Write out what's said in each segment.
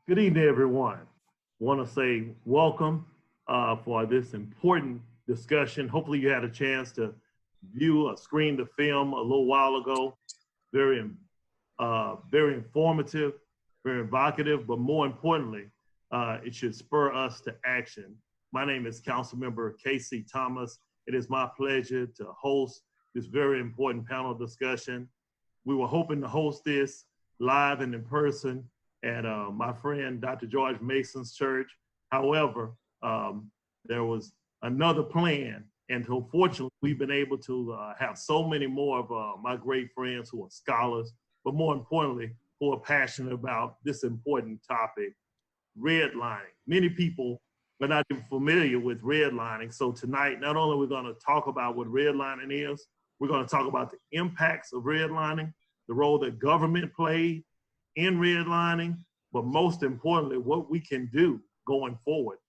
Good evening, everyone. Want to say welcome for this important discussion. Hopefully you had a chance to view or screen the film a little while ago. Very, very informative, very evocative, but more importantly, it should spur us to action. My name is Councilmember Casey Thomas. It is my pleasure to host this very important panel discussion. We were hoping to host this live and in person at my friend Dr. George Mason's church. However, there was another plan, and so fortunately, we've been able to have so many more of my great friends who are scholars, but more importantly, who are passionate about this important topic, redlining. Many people are not even familiar with redlining, so tonight, not only are we going to talk about what redlining is, we're going to talk about the impacts of redlining, the role that government played in redlining, but most importantly, what we can do going forward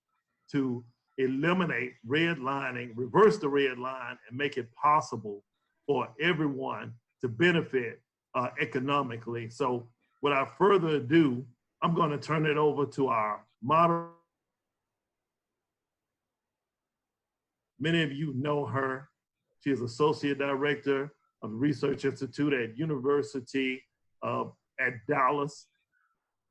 to eliminate redlining, reverse the red line, and make it possible for everyone to benefit economically. So without further ado, I'm going to turn it over to our moderator. Many of you know her. She is Associate Director of the Research Institute at University at Dallas.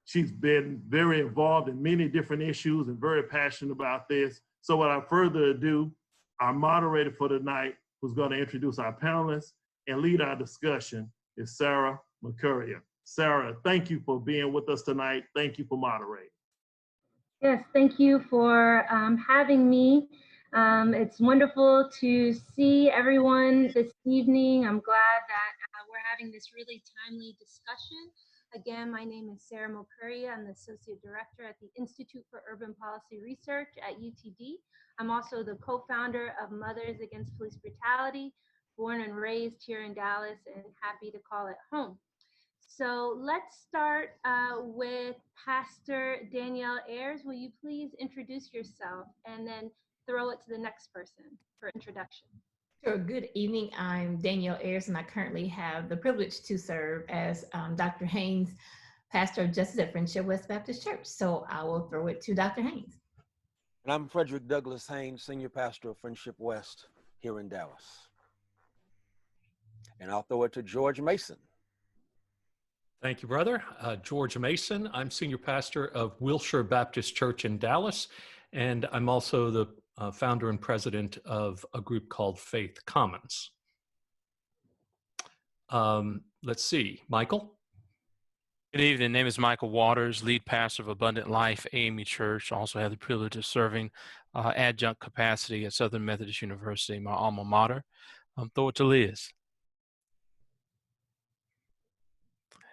She's been very involved in many different issues and very passionate about this. So without further ado, our moderator for tonight, who's going to introduce our panelists and lead our discussion, is Sara Mccurry. Sara, thank you for being with us tonight. Thank you for moderating. Yes, thank you for having me. It's wonderful to see everyone this evening. I'm glad that we're having this really timely discussion. Again, my name is Sara Mokuria. I'm the Associate Director at the Institute for Urban Policy Research at UTD. I'm also the co-founder of Mothers Against Police Brutality, born and raised here in Dallas and happy to call it home. So let's start with Pastor Danielle Ayers. Will you please introduce yourself and then throw it to the next person for introduction? Sure. Good evening. I'm Danielle Ayers, and I currently have the privilege to serve as Dr. Haynes, pastor of Justice at Friendship West Baptist Church. So I will throw it to Dr. Haynes. And I'm Frederick Douglas Haynes, senior pastor of Friendship West here in Dallas. And I'll throw it to George Mason. Thank you, brother. George Mason. I'm senior pastor of Wilshire Baptist Church in Dallas, and I'm also the founder and president of a group called Faith Commons. Let's see, Michael. Good evening. Name is Michael Waters, lead pastor of Abundant Life AME Church. Also have the privilege of serving adjunct capacity at Southern Methodist University, my alma mater. Throw it to Liz.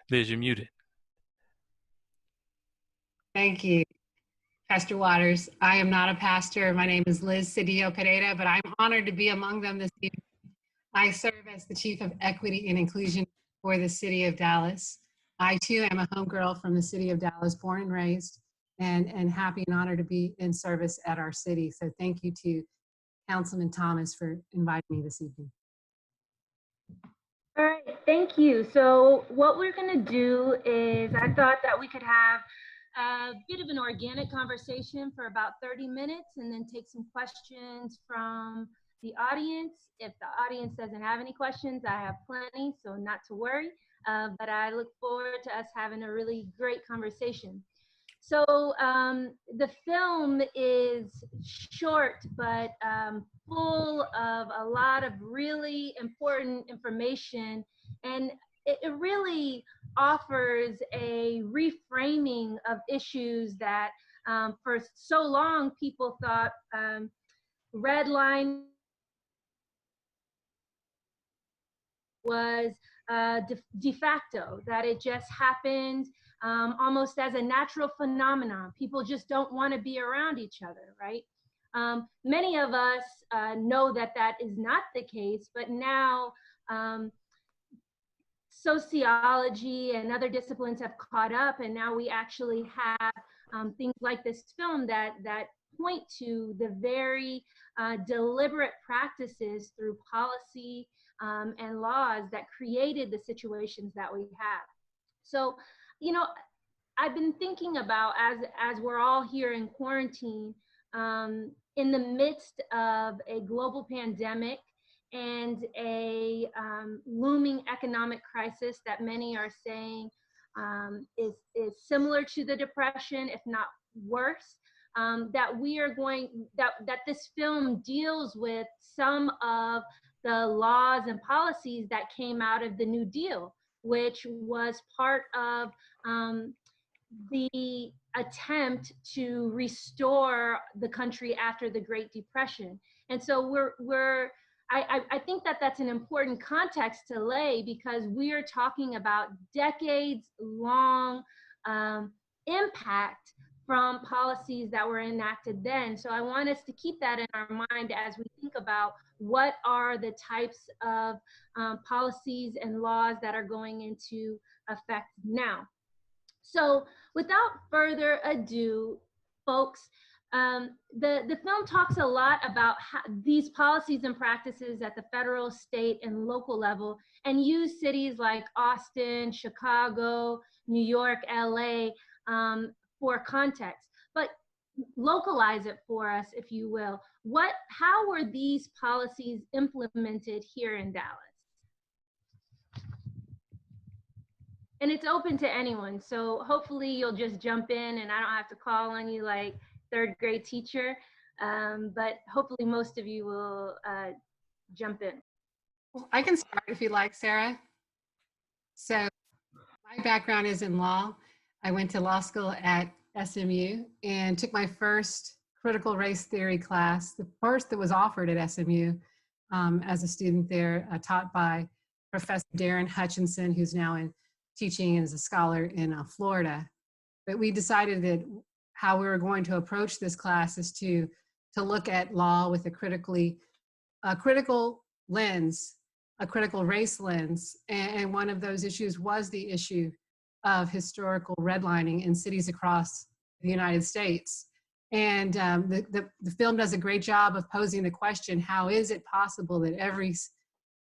Liz, you're muted. Thank you, Pastor Waters. I am not a pastor. My name is Liz Cedillo-Pereira, but I'm honored to be among them this evening. I serve as the Chief of Equity and Inclusion for the City of Dallas. I too am a homegirl from the City of Dallas, born and raised, and happy and honored to be in service at our city. So thank you to Councilman Thomas for inviting me this evening. All right, thank you. So what we're gonna do is, I thought that we could have a bit of an organic conversation for about 30 minutes and then take some questions from the audience. If the audience doesn't have any questions, I have plenty, so not to worry. But I look forward to us having a really great conversation. So the film is short, but full of a lot of really important information, and it really offers a reframing of issues that for so long people thought redlining was de facto, that it just happened almost as a natural phenomenon. People just don't want to be around each other, right? Many of us know that that is not the case, but now sociology and other disciplines have caught up, and now we actually have things like this film that point to the very deliberate practices through policy and laws that created the situations that we have. So, you know, I've been thinking about, as we're all here in quarantine, in the midst of a global pandemic and a looming economic crisis that many are saying is similar to the Depression, if not worse, that this film deals with some of the laws and policies that came out of the New Deal, which was part of the attempt to restore the country after the Great Depression. And so I think that that's an important context to lay, because we are talking about decades long impact from policies that were enacted then. So I want us to keep that in our mind as we think about what are the types of policies and laws that are going into effect now. So without further ado, folks, the film talks a lot about how these policies and practices at the federal, state, and local level, and use cities like Austin, Chicago, New York, LA for context. But localize it for us, if you will. How were these policies implemented here in Dallas? And it's open to anyone, so hopefully you'll just jump in and I don't have to call on you like third grade teacher, but hopefully most of you will jump in. Well, I can start if you like, Sarah. So my background is in law. I went to law school at SMU and took my first critical race theory class, the first that was offered at SMU as a student there, taught by Professor Darren Hutchinson, who's now in teaching as a scholar in Florida. But we decided that how we were going to approach this class is to look at law with a critical lens, a critical race lens. And one of those issues was the issue of historical redlining in cities across the United States. And the film does a great job of posing the question, how is it possible that every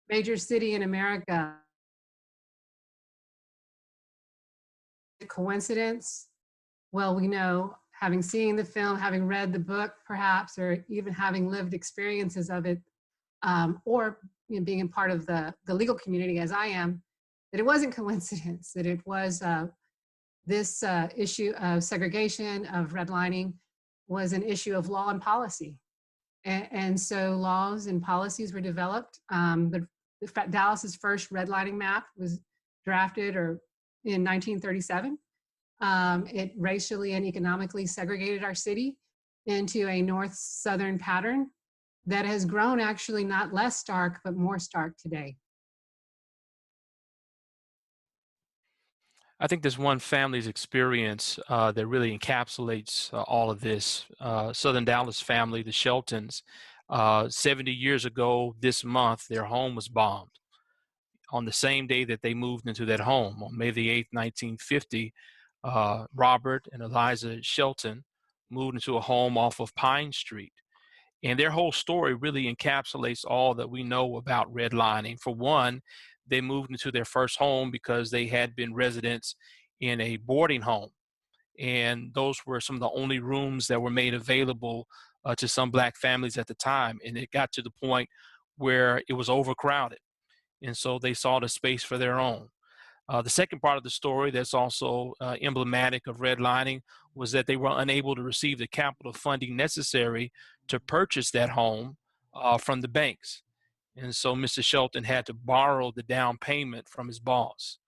major city in America, coincidence? Well, we know, having seen the film, having read the book perhaps, or even having lived experiences of it, or being a part of the legal community as I am, that it wasn't coincidence, that it was this issue of segregation, of redlining, was an issue of law and policy. And so laws and policies were developed. Dallas's first redlining map was drafted in 1937. It racially and economically segregated our city into a north-southern pattern that has grown actually not less stark, but more stark today. I think there's one family's experience that really encapsulates all of this. Southern Dallas family, the Sheltons, 70 years ago this month, their home was bombed. On the same day that they moved into that home, on May the 8th, 1950, Robert and Eliza Shelton moved into a home off of Pine Street. And their whole story really encapsulates all that we know about redlining. For one, they moved into their first home because they had been residents in a boarding home. And those were some of the only rooms that were made available to some Black families at the time. And it got to the point where it was overcrowded. And so they sought a space for their own. The second part of the story that's also emblematic of redlining was that they were unable to receive the capital funding necessary to purchase that home from the banks. And so Mr. Shelton had to borrow the down payment from his boss.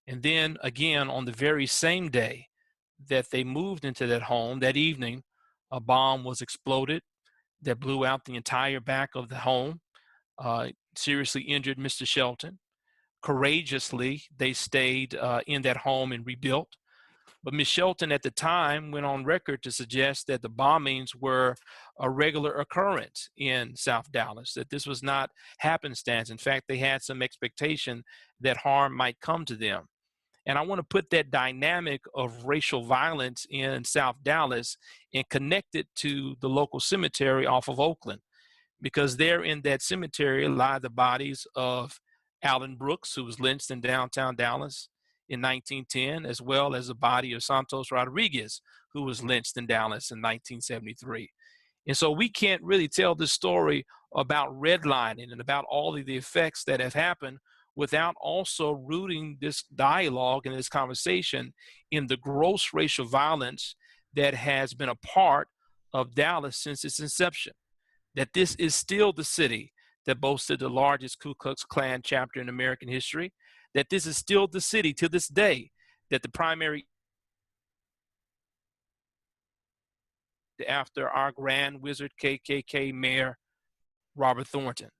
And then again, on the very same day that they moved into that home, that evening, a bomb was exploded that blew out the entire back of the home, seriously injured Mr. Shelton. Courageously, they stayed in that home and rebuilt. But Ms. Shelton at the time went on record to suggest that the bombings were a regular occurrence in South Dallas, that this was not happenstance. In fact, they had some expectation that harm might come to them. And I want to put that dynamic of racial violence in South Dallas and connect it to the local cemetery off of Oakland, because there in that cemetery lie the bodies of Alan Brooks, who was lynched in downtown Dallas, in 1910, as well as the body of Santos Rodriguez, who was lynched in Dallas in 1973. And so we can't really tell this story about redlining and about all of the effects that have happened without also rooting this dialogue and this conversation in the gross racial violence that has been a part of Dallas since its inception. That this is still the city that boasted the largest Ku Klux Klan chapter in American history, that this is still the city to this day that the primary after our grand wizard KKK mayor, Robert Thornton.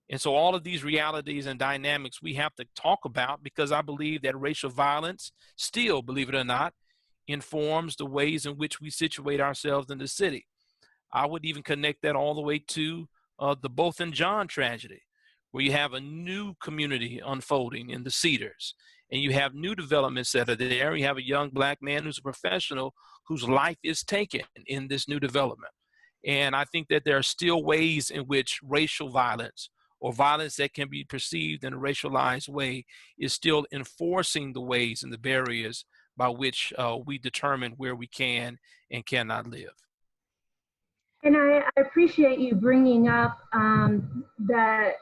And so all of these realities and dynamics we have to talk about, because I believe that racial violence still, believe it or not, informs the ways in which we situate ourselves in the city. I would even connect that all the way to the Botham Jean tragedy, where you have a new community unfolding in the Cedars, and you have new developments that are there. You have a young Black man who's a professional whose life is taken in this new development. And I think that there are still ways in which racial violence or violence that can be perceived in a racialized way is still enforcing the ways and the barriers by which we determine where we can and cannot live. And I appreciate you bringing up that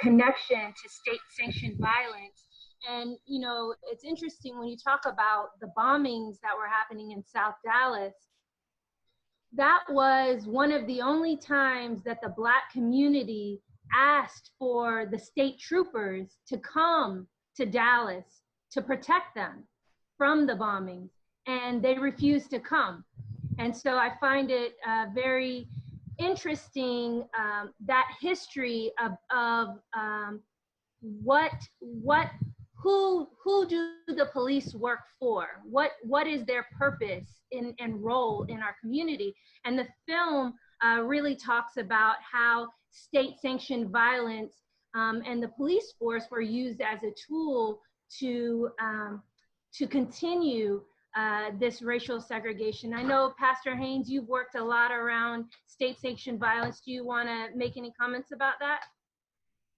connection to state-sanctioned violence. And, you know, it's interesting when you talk about the bombings that were happening in South Dallas. That was one of the only times that the Black community asked for the state troopers to come to Dallas to protect them from the bombings, and they refused to come. And so I find it very interesting, that history of who do the police work for? What is their purpose and role in our community? And the film really talks about how state-sanctioned violence and the police force were used as a tool to continue this racial segregation. I know, Pastor Haynes, you've worked a lot around state-sanctioned violence. Do you want to make any comments about that?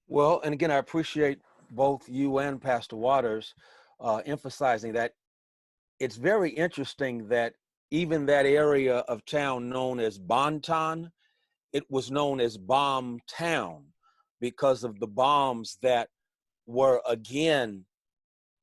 Well, and again, I appreciate both you and Pastor Waters emphasizing that. It's very interesting that even that area of town known as Bonton, it was known as Bomb Town because of the bombs that were, again,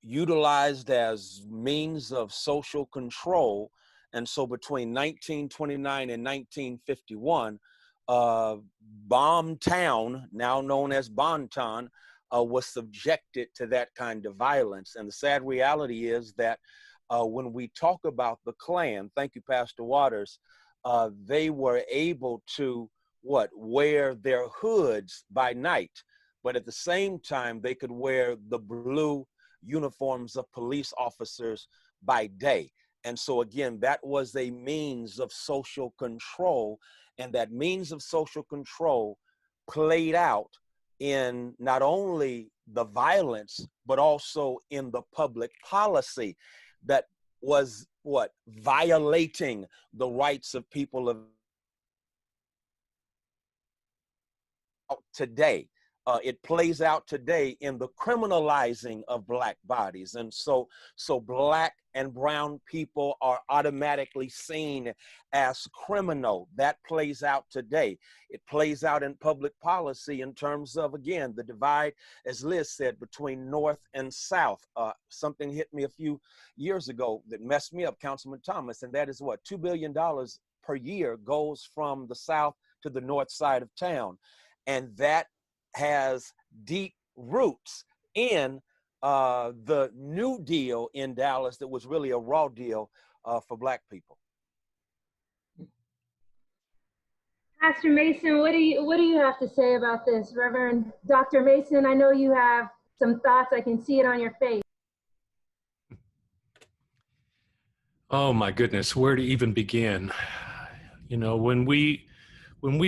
utilized as means of social control. And so between 1929 and 1951, Bomb Town, now known as Bonton, was subjected to that kind of violence. And the sad reality is that when we talk about the Klan, thank you, Pastor Waters, they were able to wear their hoods by night, but at the same time, they could wear the blue uniforms of police officers by day. And so again, that was a means of social control, and that means of social control played out in not only the violence, but also in the public policy that was violating the rights of people of today. It plays out today in the criminalizing of Black bodies. And so Black and brown people are automatically seen as criminal. That plays out today. It plays out in public policy in terms of, again, the divide, as Liz said, between North and South. Something hit me a few years ago that messed me up, Councilman Thomas, and that is $2 billion per year goes from the South to the North side of town. And that has deep roots in the New Deal in Dallas that was really a raw deal for Black people. Pastor Mason, what do you have to say about this? Reverend Dr. Mason, I know you have some thoughts. I can see it on your face. Oh my goodness, where to even begin? You know, when we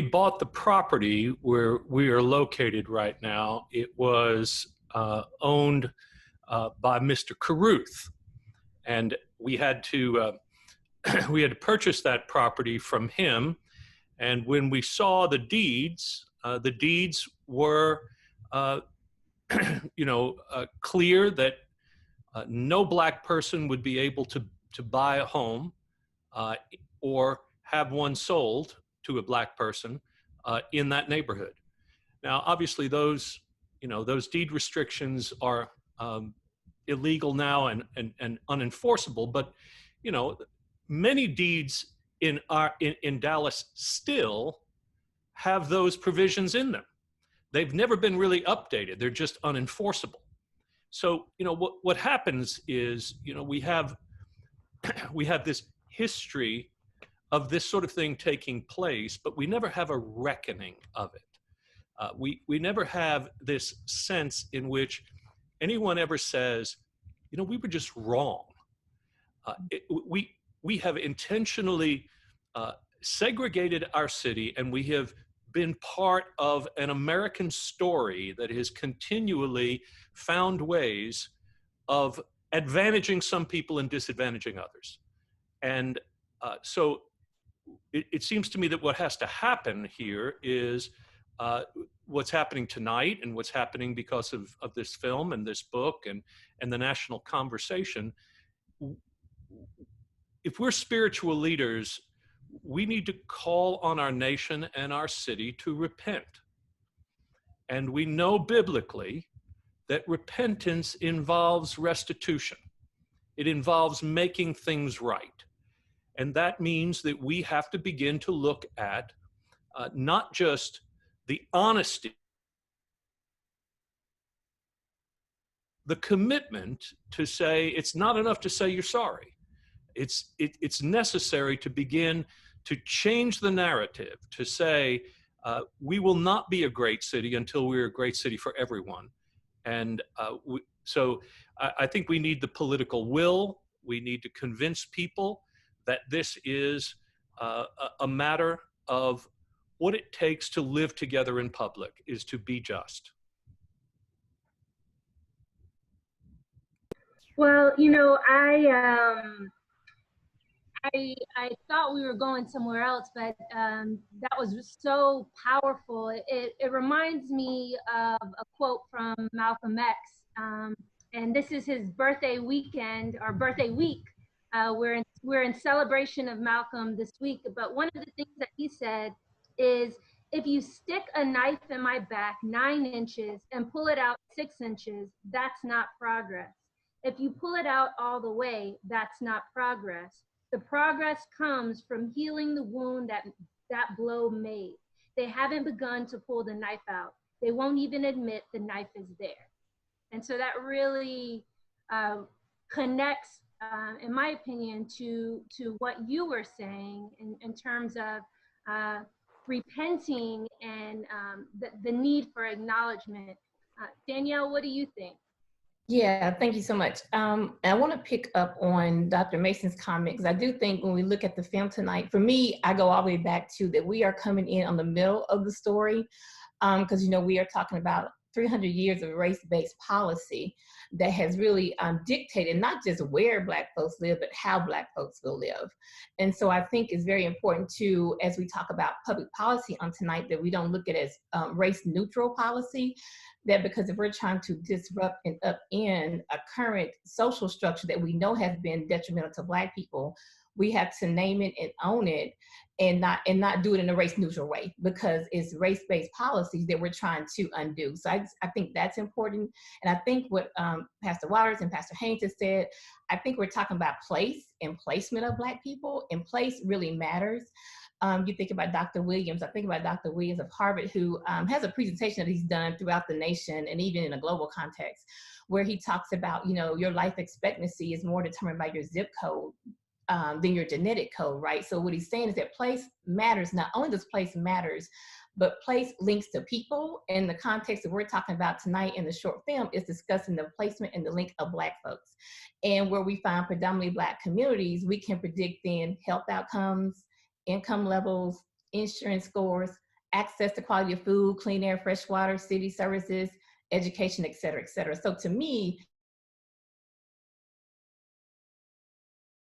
bought the property where we are located right now, it was owned by Mr. Caruth, and we had to purchase that property from him. And when we saw the deeds were, clear that No Black person would be able to buy a home or have one sold to a Black person in that neighborhood. Now, obviously, those deed restrictions are illegal now and unenforceable, but many deeds in Dallas still have those provisions in them. They've never been really updated. They're just unenforceable. So, what happens is, we have this history of this sort of thing taking place, but we never have a reckoning of it. We never have this sense in which anyone ever says, we were just wrong. We have intentionally segregated our city, and we have been part of an American story that has continually found ways of advantaging some people and disadvantaging others. And so it seems to me that what has to happen here is what's happening tonight and what's happening because of this film and this book and the national conversation. If we're spiritual leaders, we need to call on our nation and our city to repent. And we know biblically that repentance involves restitution. It involves making things right. And that means that we have to begin to look at not just the honesty, the commitment to say it's not enough to say you're sorry. It's necessary to begin to change the narrative, to say we will not be a great city until we're a great city for everyone. And so I think we need the political will. We need to convince people that this is a matter of what it takes to live together in public is to be just. Well, I thought we were going somewhere else, but that was so powerful. It reminds me of a quote from Malcolm X, and this is his birthday weekend or birthday week. We're in celebration of Malcolm this week, but one of the things that he said is, if you stick a knife in my back 9 inches and pull it out 6 inches, that's not progress. If you pull it out all the way, that's not progress. The progress comes from healing the wound that blow made. They haven't begun to pull the knife out. They won't even admit the knife is there. And so that really connects, in my opinion, to what you were saying in terms of repenting and the need for acknowledgement. Danielle, what do you think? Yeah, thank you so much. I want to pick up on Dr. Mason's comment, because I do think when we look at the film tonight, for me, I go all the way back to that we are coming in on the middle of the story, because, we are talking about 300 years of race-based policy that has really dictated not just where Black folks live, but how Black folks will live. And so I think it's very important to, as we talk about public policy on tonight, that we don't look at it as race-neutral policy, that because if we're trying to disrupt and upend a current social structure that we know has been detrimental to Black people, we have to name it and own it, and not do it in a race neutral way, because it's race-based policies that we're trying to undo. So I think that's important. And I think what Pastor Waters and Pastor Haynes has said, I think we're talking about place and placement of Black people, and place really matters. You think about Dr. Williams. I think about Dr. Williams of Harvard, who has a presentation that he's done throughout the nation and even in a global context, where he talks about, your life expectancy is more determined by your zip code than your genetic code, right? So what he's saying is that place matters. Not only does place matters, but place links to people. In the context that we're talking about tonight in the short film is discussing the placement and the link of Black folks. And where we find predominantly Black communities, we can predict then health outcomes, income levels, insurance scores, access to quality of food, clean air, fresh water, city services, education, et cetera, et cetera. So to me,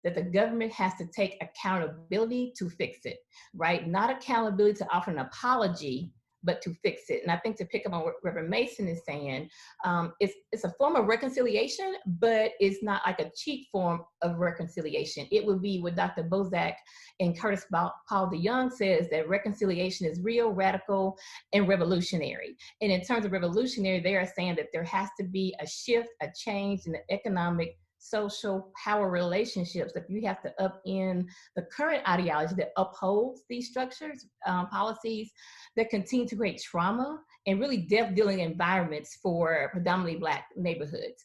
that the government has to take accountability to fix it, right? Not accountability to offer an apology, but to fix it. And I think to pick up on what Reverend Mason is saying, it's a form of reconciliation, but it's not like a cheap form of reconciliation. It would be what Dr. Bozak and Curtis Paul DeYoung says, that reconciliation is real, radical, and revolutionary. And in terms of revolutionary, they are saying that there has to be a shift, a change in the economic, social power relationships, that you have to upend the current ideology that upholds these structures, policies that continue to create trauma and really death-dealing environments for predominantly Black neighborhoods.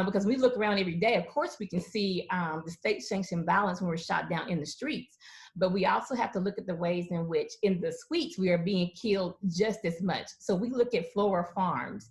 Because we look around every day, of course we can see the state-sanctioned violence when we're shot down in the streets, but we also have to look at the ways in which in the suites we are being killed just as much. So we look at Flora Farms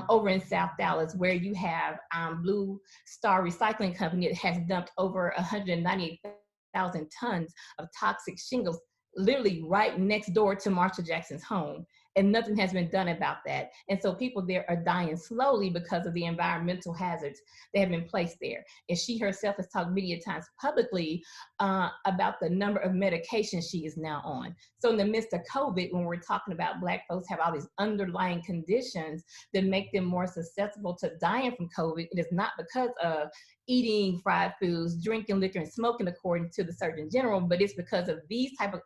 over in South Dallas, where you have Blue Star Recycling Company that has dumped over 198,000 tons of toxic shingles literally right next door to Marshall Jackson's home. And nothing has been done about that. And so people there are dying slowly because of the environmental hazards that have been placed there. And she herself has talked many times publicly about the number of medications she is now on. So in the midst of COVID, when we're talking about Black folks have all these underlying conditions that make them more susceptible to dying from COVID, it is not because of eating fried foods, drinking liquor, and smoking according to the Surgeon General, but it's because of these type of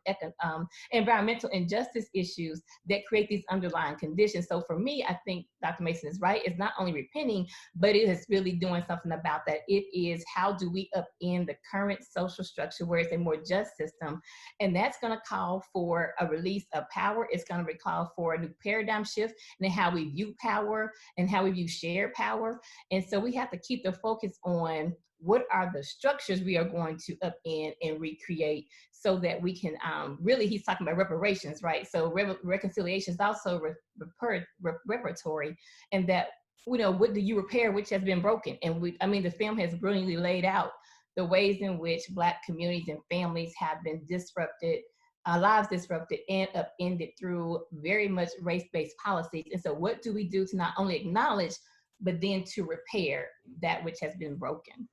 environmental injustice issues that create these underlying conditions. So for me, I think Dr. Mason is right. It's not only repenting, but it is really doing something about that. It is, how do we upend the current social structure where it's a more just system? And that's gonna call for a release of power. It's gonna call for a new paradigm shift in how we view power and how we view shared power. And so we have to keep the focus on what are the structures we are going to upend and recreate, so that we can really, he's talking about reparations, right? So reconciliation is also reparatory, and that, you know, what do you repair which has been broken? And the film has brilliantly laid out the ways in which Black communities and families have been disrupted, lives disrupted and upended through very much race-based policies. And so what do we do to not only acknowledge, but then to repair that which has been broken?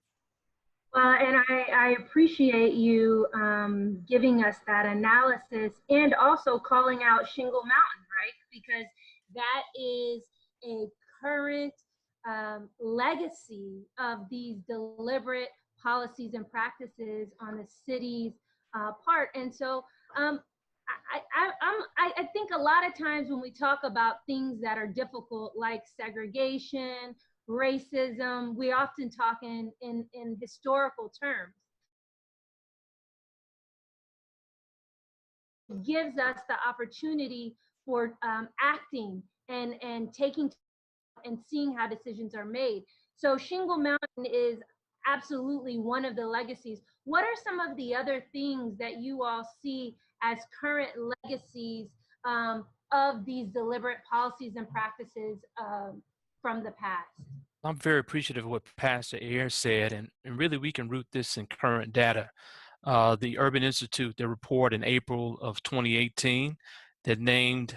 And I appreciate you giving us that analysis, and also calling out Shingle Mountain, right? Because that is a current legacy of these deliberate policies and practices on the city's part. And so I think a lot of times when we talk about things that are difficult, like segregation, racism, we often talk in historical terms. It gives us the opportunity for acting and taking and seeing how decisions are made. So Shingle Mountain is absolutely one of the legacies. What are some of the other things that you all see as current legacies of these deliberate policies and practices from the past? I'm very appreciative of what Pastor Ayers said, and really we can root this in current data. The Urban Institute, their report in April of 2018 that named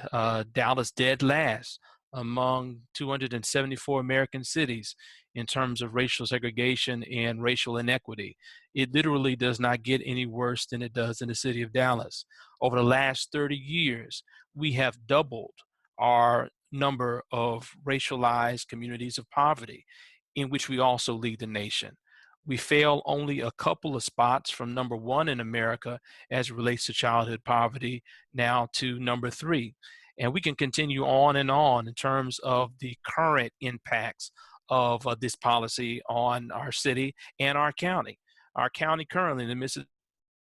Dallas dead last among 274 American cities in terms of racial segregation and racial inequity. It literally does not get any worse than it does in the city of Dallas. Over the last 30 years, we have doubled our number of racialized communities of poverty, in which we also lead the nation. We fail only a couple of spots from number 1 in America as it relates to childhood poverty, now to number 3. And we can continue on in terms of the current impacts of this policy on our city and our county. Our county currently in the midst of the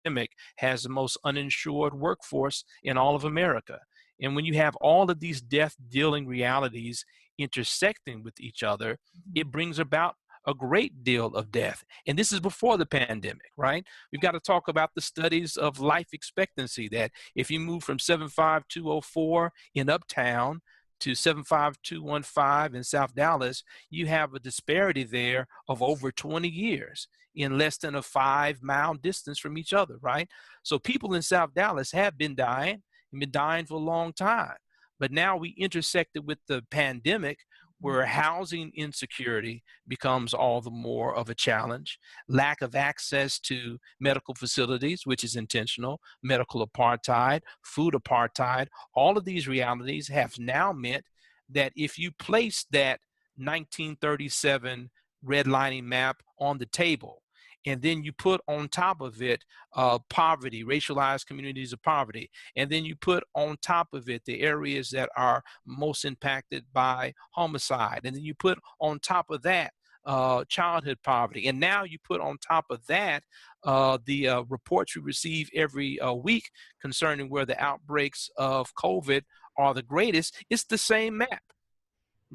pandemic has the most uninsured workforce in all of America. And when you have all of these death-dealing realities intersecting with each other, it brings about a great deal of death. And this is before the pandemic, right? We've got to talk about the studies of life expectancy, that if you move from 75204 in Uptown to 75215 in South Dallas, you have a disparity there of over 20 years in less than a 5-mile distance from each other, right? So people in South Dallas have been dying for a long time. But now we intersected with the pandemic, where housing insecurity becomes all the more of a challenge, lack of access to medical facilities, which is intentional, medical apartheid, food apartheid. All of these realities have now meant that if you place that 1937 redlining map on the table, and then you put on top of it poverty, racialized communities of poverty, and then you put on top of it the areas that are most impacted by homicide, and then you put on top of that childhood poverty, and now you put on top of that the reports we receive every week concerning where the outbreaks of COVID are the greatest. It's the same map.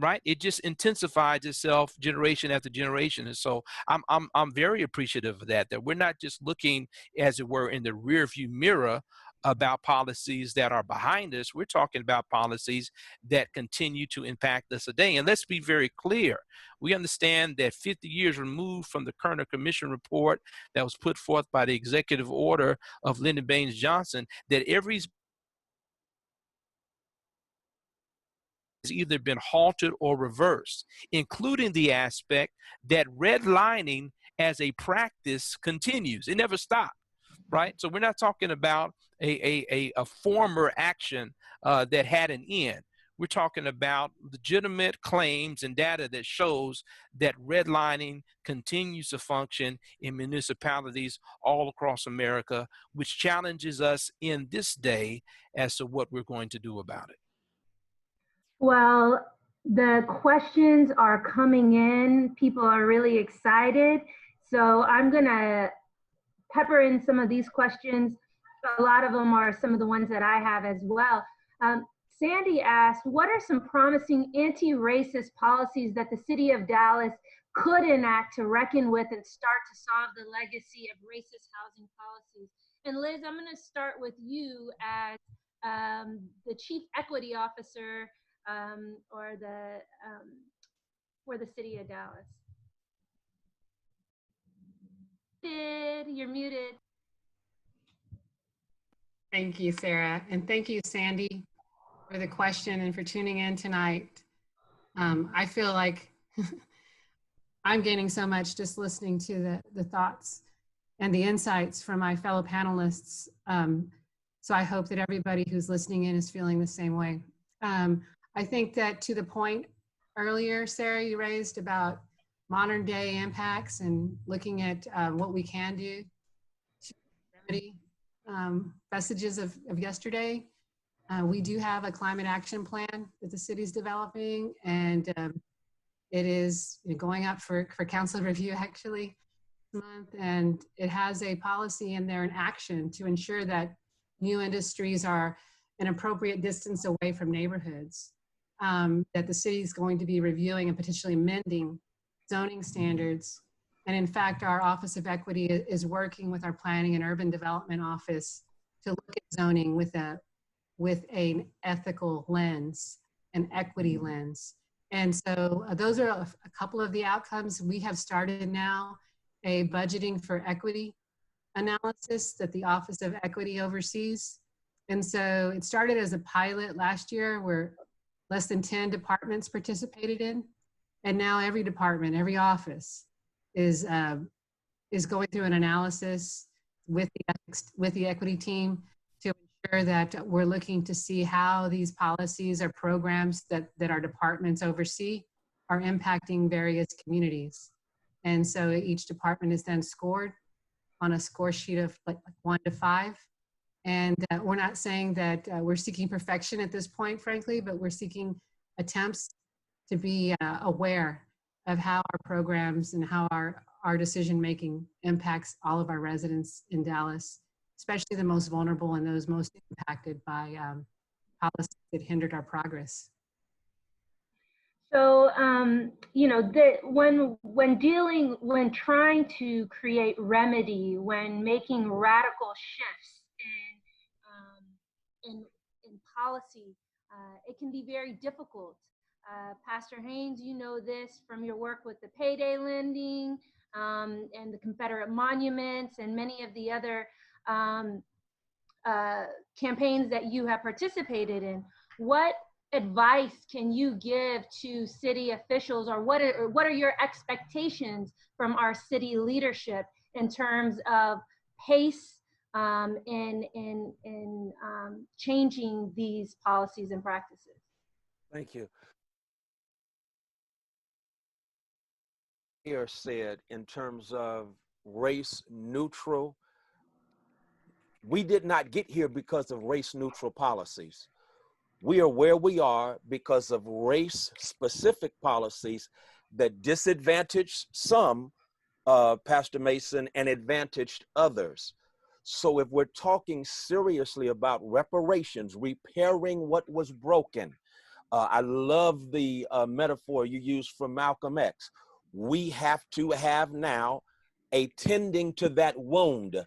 Right, it just intensifies itself generation after generation, and so I'm very appreciative of that we're not just looking, as it were, in the rearview mirror about policies that are behind us. We're talking about policies that continue to impact us today. And let's be very clear. We understand that 50 years removed from the Kerner Commission report that was put forth by the executive order of Lyndon Baines Johnson, that every has either been halted or reversed, including the aspect that redlining as a practice continues. It never stopped, right? So we're not talking about a former action that had an end. We're talking about legitimate claims and data that shows that redlining continues to function in municipalities all across America, which challenges us in this day as to what we're going to do about it. Well, the questions are coming in. People are really excited. So I'm going to pepper in some of these questions. A lot of them are some of the ones that I have as well. Sandy asked, what are some promising anti-racist policies that the city of Dallas could enact to reckon with and start to solve the legacy of racist housing policies? And Liz, I'm going to start with you as the Chief Equity Officer for the city of Dallas. You're muted. Thank you, Sarah. And thank you, Sandy, for the question and for tuning in tonight. I feel like I'm gaining so much just listening to the thoughts and the insights from my fellow panelists. So I hope that everybody who's listening in is feeling the same way. I think that to the point earlier, Sarah, you raised about modern day impacts and looking at what we can do to remedy vestiges of yesterday. We do have a climate action plan that the city's developing, and it is going up for council review actually this month, and it has a policy in there in action to ensure that new industries are an appropriate distance away from neighborhoods, that the city is going to be reviewing and potentially amending zoning standards. And in fact, our Office of Equity is working with our Planning and Urban Development Office to look at zoning with an ethical lens, an equity lens. And so those are a couple of the outcomes. We have started now a budgeting for equity analysis that the Office of Equity oversees. And so it started as a pilot last year where less than 10 departments participated in. And now every department, every office is going through an analysis with the equity team to ensure that we're looking to see how these policies or programs that our departments oversee are impacting various communities. And so each department is then scored on a score sheet of like 1 to 5. And we're not saying that we're seeking perfection at this point, frankly, but we're seeking attempts to be aware of how our programs and how our decision-making impacts all of our residents in Dallas, especially the most vulnerable and those most impacted by policies that hindered our progress. So, when trying to create remedy, when making radical shifts in policy, it can be very difficult. Pastor Haynes, you know this from your work with the payday lending and the Confederate monuments and many of the other campaigns that you have participated in. What advice can you give to city officials, or what are your expectations from our city leadership in terms of pace in changing these policies and practices? Thank you. Here said in terms of race neutral, we did not get here because of race neutral policies. We are where we are because of race specific policies that disadvantaged some, Pastor Mason, and advantaged others. So if we're talking seriously about reparations, repairing what was broken, I love the metaphor you used from Malcolm X. We have to have now a tending to that wound.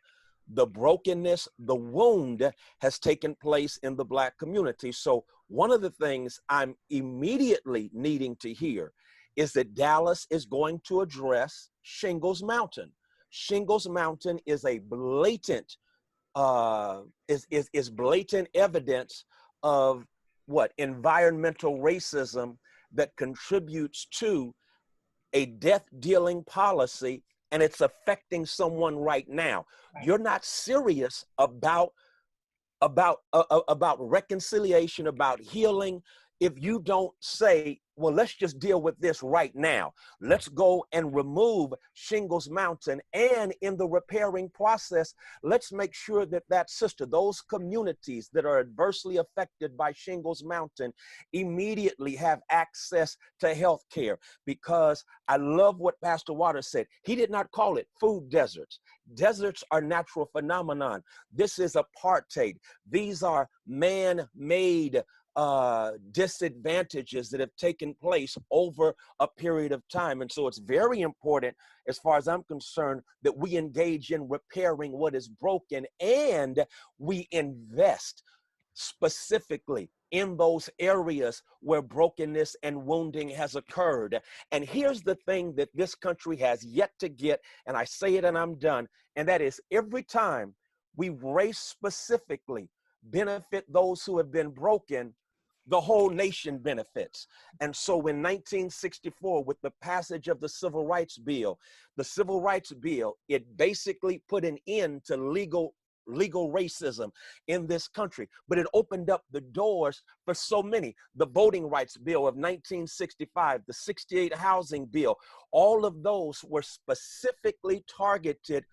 The brokenness, the wound has taken place in the Black community. So one of the things I'm immediately needing to hear is that Dallas is going to address Shingles Mountain. Shingles Mountain is a blatant, is blatant evidence of what? Environmental racism that contributes to a death-dealing policy, and it's affecting someone right now. Right. You're not serious about reconciliation, about healing, if you don't say, well, let's just deal with this right now. Let's go and remove Shingles Mountain, and in the repairing process, let's make sure that that sister, those communities that are adversely affected by Shingles Mountain, immediately have access to health care. Because I love what Pastor Waters said. He did not call it food deserts. Deserts are natural phenomenon. This is apartheid. These are man-made disadvantages that have taken place over a period of time. And so it's very important, as far as I'm concerned, that we engage in repairing what is broken, and we invest specifically in those areas where brokenness and wounding has occurred. And here's the thing that this country has yet to get, and I say it and I'm done, and that is every time we race specifically benefit those who have been broken, the whole nation benefits. And so in 1964, with the passage of the Civil Rights Bill, it basically put an end to legal racism in this country, but it opened up the doors for so many. The Voting Rights Bill of 1965, the 68 Housing Bill, all of those were specifically targeted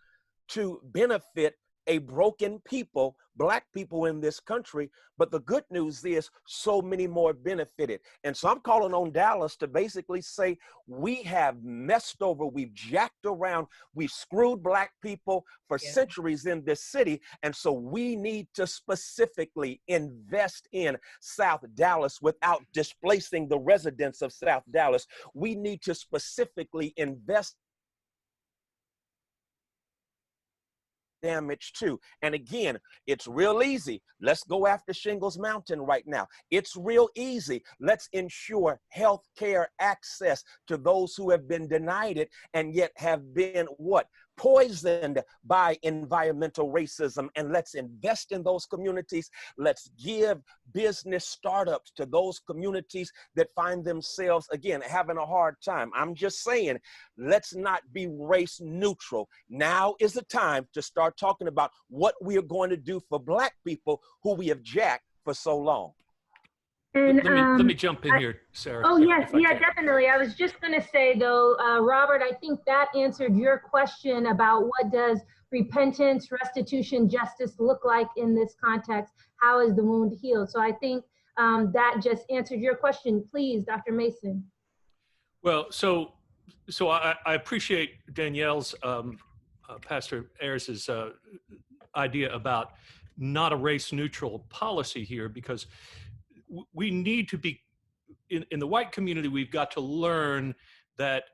to benefit a broken people, Black people in this country. But the good news is so many more benefited. And so I'm calling on Dallas to basically say, we have messed over, we've jacked around, we've screwed Black people for centuries in this city. And so we need to specifically invest in South Dallas without displacing the residents of South Dallas. We need to specifically invest damage too. And again, it's real easy. Let's go after Shingles Mountain right now. It's real easy. Let's ensure health care access to those who have been denied it and yet have been what? Poisoned by environmental racism. And let's invest in those communities. Let's give business startups to those communities that find themselves, again, having a hard time. I'm just saying, let's not be race neutral. Now is the time to start talking about what we are going to do for Black people who we have jacked for so long. And, let me jump in here, Sarah. Oh, yes, yeah, definitely. I was just going to say, though, Robert, I think that answered your question about what does repentance, restitution, justice look like in this context? How is the wound healed? So I think that just answered your question. Please, Dr. Mason. Well, so I appreciate Danielle's, Pastor Ayers' idea about not a race-neutral policy here, because we need to be, in the white community, we've got to learn that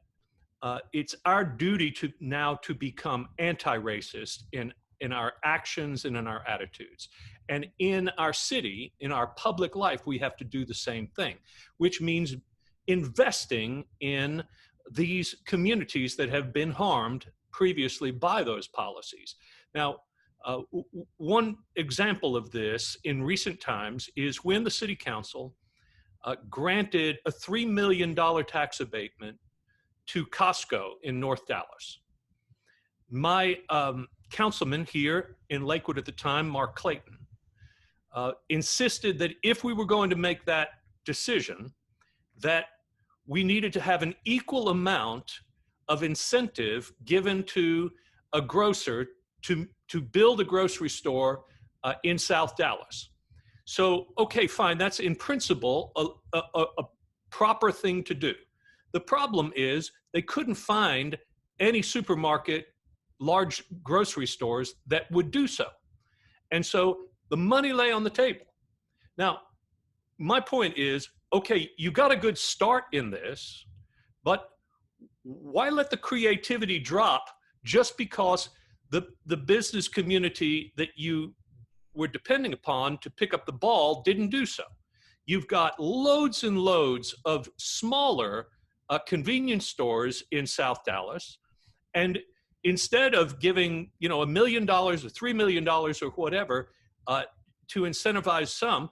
it's our duty to become anti-racist in our actions and in our attitudes. And in our city, in our public life, we have to do the same thing, which means investing in these communities that have been harmed previously by those policies. Now, one example of this in recent times is when the city council granted a $3 million tax abatement to Costco in North Dallas. My councilman here in Lakewood at the time, Mark Clayton, insisted that if we were going to make that decision, that we needed to have an equal amount of incentive given to a grocer to build a grocery store in South Dallas. So, okay, fine, that's in principle a proper thing to do. The problem is they couldn't find any supermarket, large grocery stores that would do so. And so the money lay on the table. Now, my point is, okay, you got a good start in this, but why let the creativity drop just because the business community that you were depending upon to pick up the ball didn't do so? You've got loads and loads of smaller convenience stores in South Dallas, and instead of giving $1 million or $3 million or whatever to incentivize some,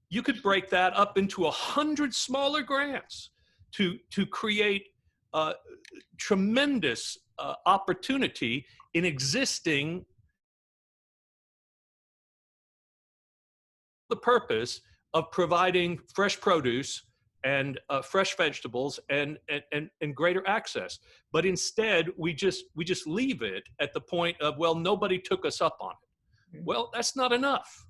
you could break that up into 100 smaller grants to create tremendous opportunity in existing, the purpose of providing fresh produce and fresh vegetables and greater access. But instead, we just leave it at the point of, well, nobody took us up on it. Well, that's not enough,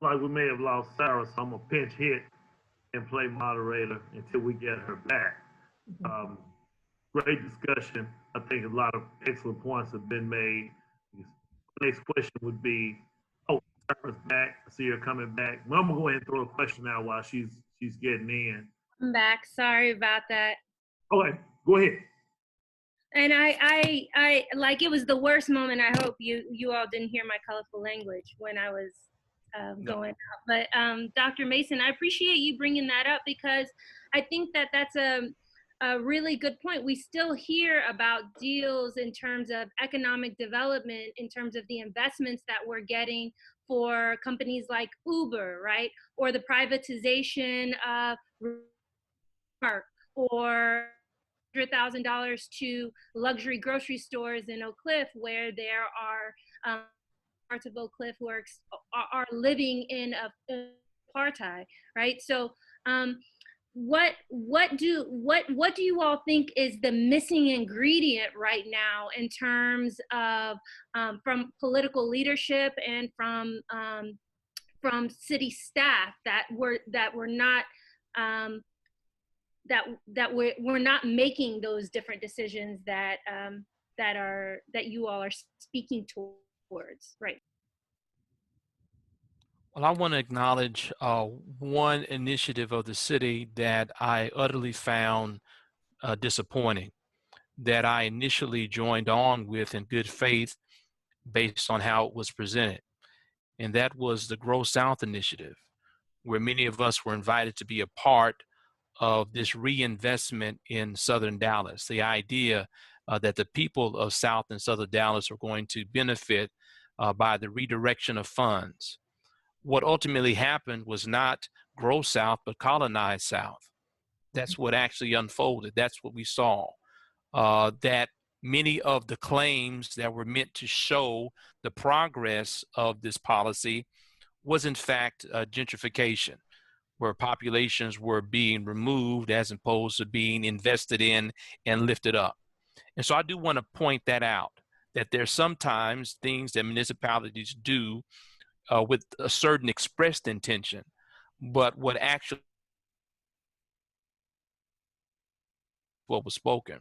Like we may have lost Sara, so I'm gonna pinch hit and play moderator until we get her back. Great discussion. I think a lot of excellent points have been made. Next question would be, oh, Sara's back. I see her coming back. Well, I'm gonna go ahead and throw a question out while she's getting in. I'm back. Sorry about that. Okay, go ahead. And I like, it was the worst moment. I hope you all didn't hear my colorful language when I was going out. But Dr. Mason, I appreciate you bringing that up, because I think that that's a really good point. We still hear about deals in terms of economic development, in terms of the investments that we're getting for companies like Uber, right? Or the privatization of Park, or $100,000 to luxury grocery stores in Oak Cliff, where there are parts of Oak Cliff who are living in apartheid, right? So what do you all think is the missing ingredient right now in terms of from political leadership and from city staff that we're not making those different decisions that you all are speaking towards, right? Well, I want to acknowledge one initiative of the city that I utterly found disappointing, that I initially joined on with in good faith based on how it was presented. And that was the Grow South initiative, where many of us were invited to be a part of this reinvestment in Southern Dallas. The idea that the people of South and Southern Dallas are going to benefit by the redirection of funds. What ultimately happened was not Grow South, but Colonize South. That's what actually unfolded. That's what we saw. That many of the claims that were meant to show the progress of this policy was in fact gentrification, where populations were being removed as opposed to being invested in and lifted up. And so I do want to point that out, that there's sometimes things that municipalities do with a certain expressed intention, but what actually what was spoken.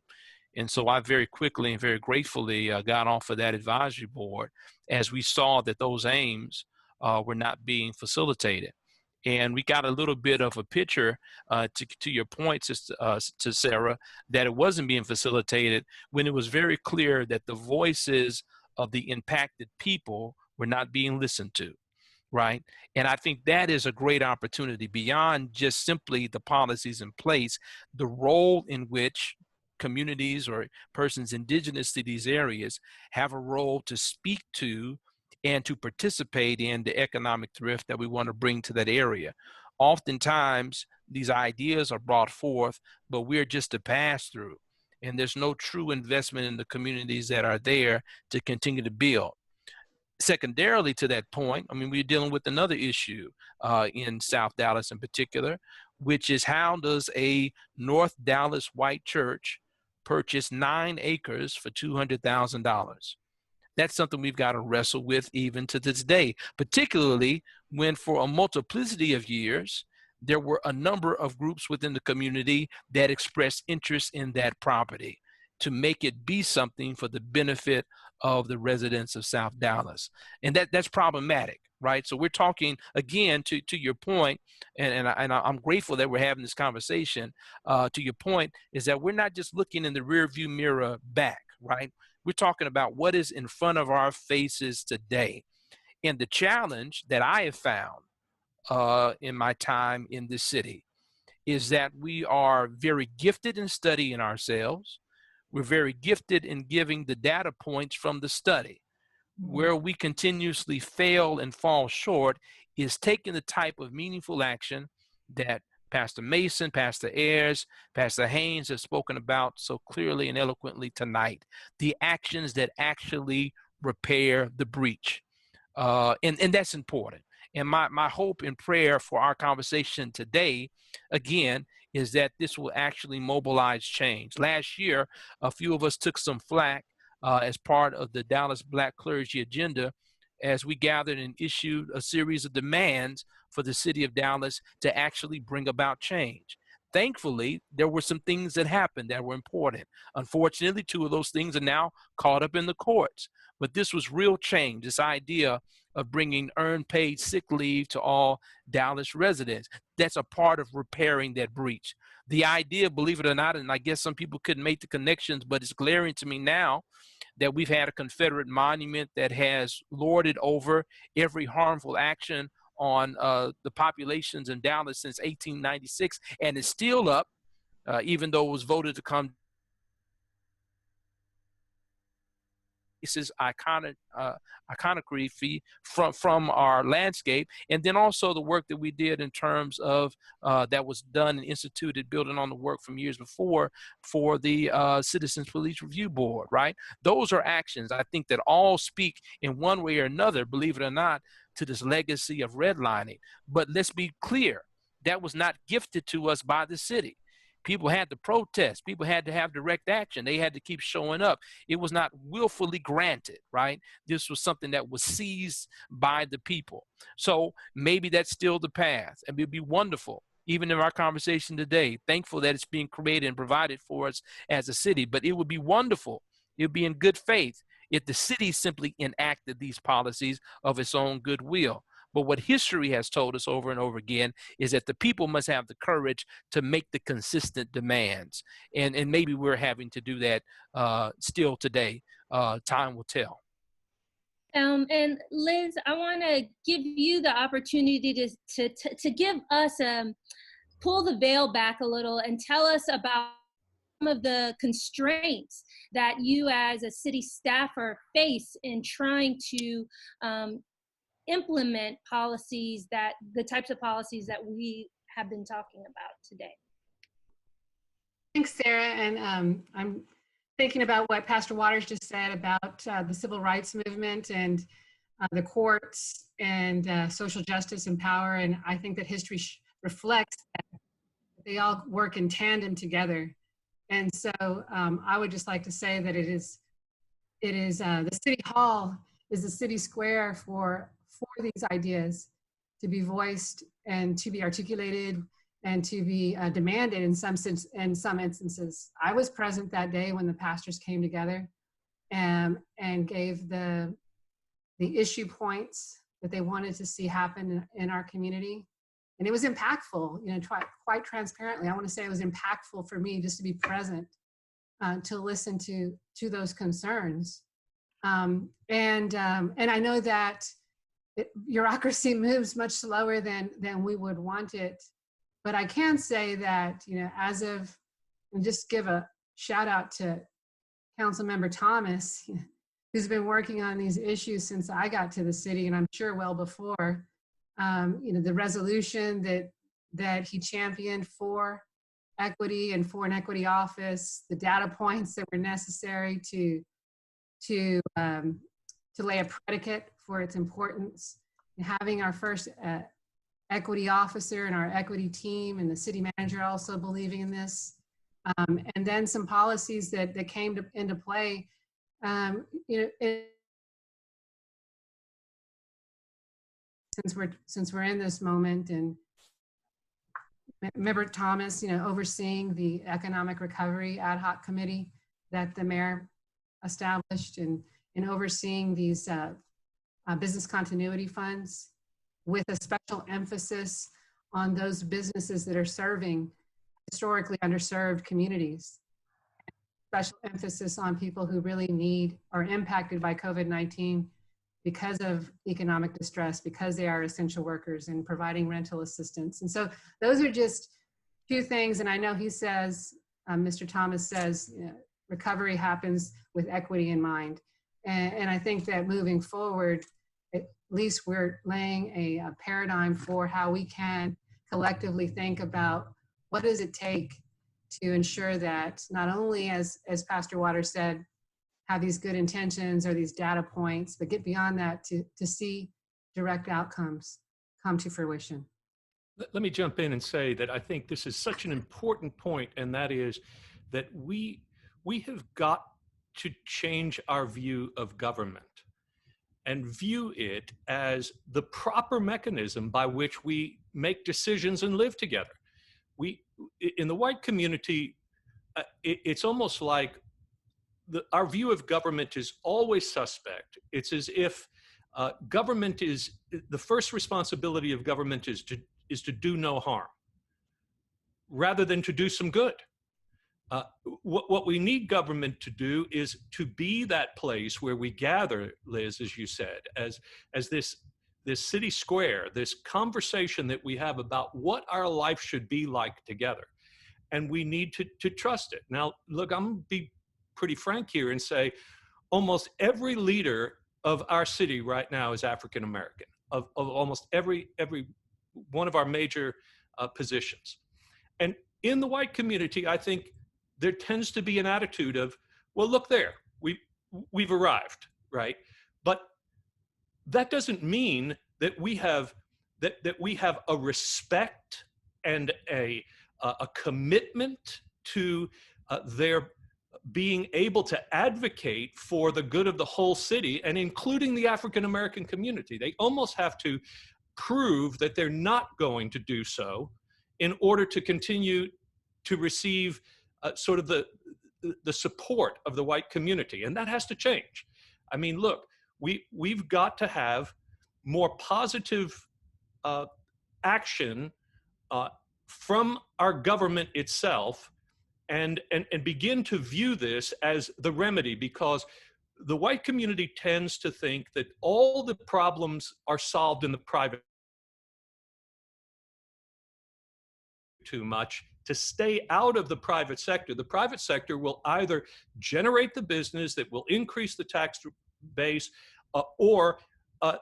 And so I very quickly and very gratefully got off of that advisory board as we saw that those aims were not being facilitated. And we got a little bit of a picture to your point, to Sara, that it wasn't being facilitated when it was very clear that the voices of the impacted people were not being listened to. right? And I think that is a great opportunity beyond just simply the policies in place, the role in which communities or persons indigenous to these areas have a role to speak to and to participate in the economic thrift that we want to bring to that area. Oftentimes, these ideas are brought forth, but we're just a pass through, and there's no true investment in the communities that are there to continue to build. Secondarily to that point, I mean, we're dealing with another issue in South Dallas in particular, which is how does a North Dallas white church purchase 9 acres for $200,000? That's something we've got to wrestle with even to this day, particularly when for a multiplicity of years, there were a number of groups within the community that expressed interest in that property to make it be something for the benefit of the residents of South Dallas. And that's problematic, right? So we're talking, again, to your point, and I'm grateful that we're having this conversation, to your point, is that we're not just looking in the rear view mirror back, right? We're talking about what is in front of our faces today. And the challenge that I have found in my time in this city is that we are very gifted in studying ourselves. We're very gifted in giving the data points from the study. Where we continuously fail and fall short is taking the type of meaningful action that Pastor Mason, Pastor Ayers, Pastor Haynes have spoken about so clearly and eloquently tonight, the actions that actually repair the breach. And that's important. And my hope and prayer for our conversation today, again, is that this will actually mobilize change. Last year, a few of us took some flack as part of the Dallas Black Clergy Agenda as we gathered and issued a series of demands for the city of Dallas to actually bring about change. Thankfully, there were some things that happened that were important. Unfortunately, 2 of those things are now caught up in the courts. But this was real change, this idea of bringing earned paid sick leave to all Dallas residents. That's a part of repairing that breach. The idea, believe it or not, and I guess some people couldn't make the connections, but it's glaring to me now that we've had a Confederate monument that has lorded over every harmful action on the populations in Dallas since 1896, and it's still up, even though it was voted to come. This is iconography from our landscape, and then also the work that we did in terms of that was done and instituted, building on the work from years before for the Citizens Police Review Board, right? Those are actions, I think, that all speak in one way or another, believe it or not, to this legacy of redlining. But let's be clear, that was not gifted to us by the city. People had to protest. People had to have direct action. They had to keep showing up. It was not willfully granted, right? This was something that was seized by the people. So maybe that's still the path. And it'd be wonderful, even in our conversation today, thankful that it's being created and provided for us as a city. But it would be wonderful, it would be in good faith if the city simply enacted these policies of its own goodwill. But what history has told us over and over again is that the people must have the courage to make the consistent demands. And maybe we're having to do that still today. Time will tell. And Liz, I want to give you the opportunity to give us pull the veil back a little and tell us about some of the constraints that you as a city staffer face in trying to implement policies, that the types of policies that we have been talking about today. Thanks, Sarah. And I'm thinking about what Pastor Waters just said about the civil rights movement and the courts and social justice and power. And I think that history reflects that they all work in tandem together. And so I would just like to say that it is the City Hall is the city square for these ideas to be voiced and to be articulated and to be demanded in some instances. I was present that day when the pastors came together and gave the issue points that they wanted to see happen in our community. And it was impactful, you know, quite transparently. I want to say it was impactful for me just to be present, to listen to those concerns. And I know that bureaucracy moves much slower than we would want it. But I can say that, and just give a shout out to Councilmember Thomas, who's been working on these issues since I got to the city, and I'm sure well before. The resolution that he championed for equity and for an equity office, the data points that were necessary to lay a predicate for its importance, and having our first equity officer and our equity team and the city manager also believing in this, and then some policies that came into play. Since we're in this moment, and remember Thomas, overseeing the economic recovery ad hoc committee that the mayor established, and overseeing these business continuity funds with a special emphasis on those businesses that are serving historically underserved communities. Special emphasis on people who really need or impacted by COVID-19 because of economic distress, because they are essential workers, and providing rental assistance. And so those are just two things. And I know he says, Mr. Thomas says, recovery happens with equity in mind. And I think that moving forward, at least we're laying a paradigm for how we can collectively think about what does it take to ensure that not only, as Pastor Waters said, have these good intentions or these data points, but get beyond that to see direct outcomes come to fruition. Let me jump in and say that I think this is such an important point, and that is that we have got to change our view of government and view it as the proper mechanism by which we make decisions and live together. In the white community, it's almost like our view of government is always suspect. It's as if government is, the first responsibility of government is to do no harm, rather than to do some good. What we need government to do is to be that place where we gather, Liz, as you said, as this city square, this conversation that we have about what our life should be like together. And we need to trust it. Now, look, I'm gonna be pretty frank here and say almost every leader of our city right now is African American, of almost every one of our major positions. And in the white community, I think there tends to be an attitude of, well, look there, we've arrived, right? But that doesn't mean that we have a respect and a commitment to their being able to advocate for the good of the whole city, and including the African American community. They almost have to prove that they're not going to do so in order to continue to receive sort of the support of the white community, and that has to change. I mean, look, we've got to have more positive action from our government itself, and begin to view this as the remedy, because the white community tends to think that all the problems are solved in the private too much to stay out of the private sector. The private sector will either generate the business that will increase the tax base, or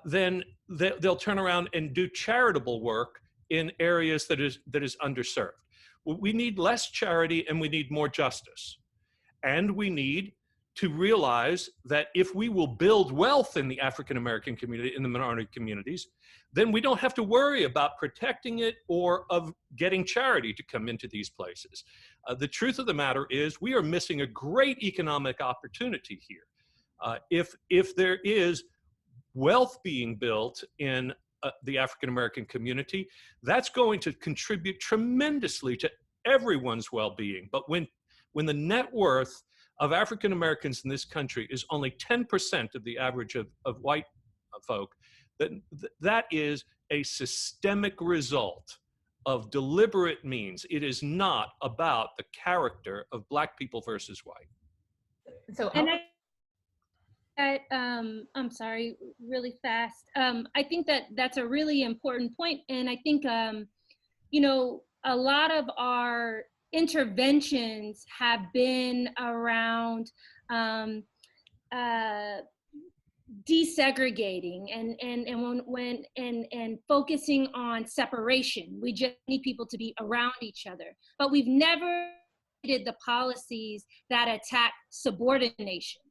then they'll turn around and do charitable work in areas that is underserved. We need less charity and we need more justice. And we need to realize that if we will build wealth in the African American community, in the minority communities, then we don't have to worry about protecting it or of getting charity to come into these places. The truth of the matter is we are missing a great economic opportunity here. If there is wealth being built in the African American community, that's going to contribute tremendously to everyone's well-being. But when the net worth of African Americans in this country is only 10% of the average of white folk, that is a systemic result of deliberate means. It is not about the character of Black people versus white. So I'm sorry, really fast. I think that that's a really important point. And I think, you know, a lot of our interventions have been around desegregating and focusing on separation. We just need people to be around each other, but we've never did the policies that attack subordination.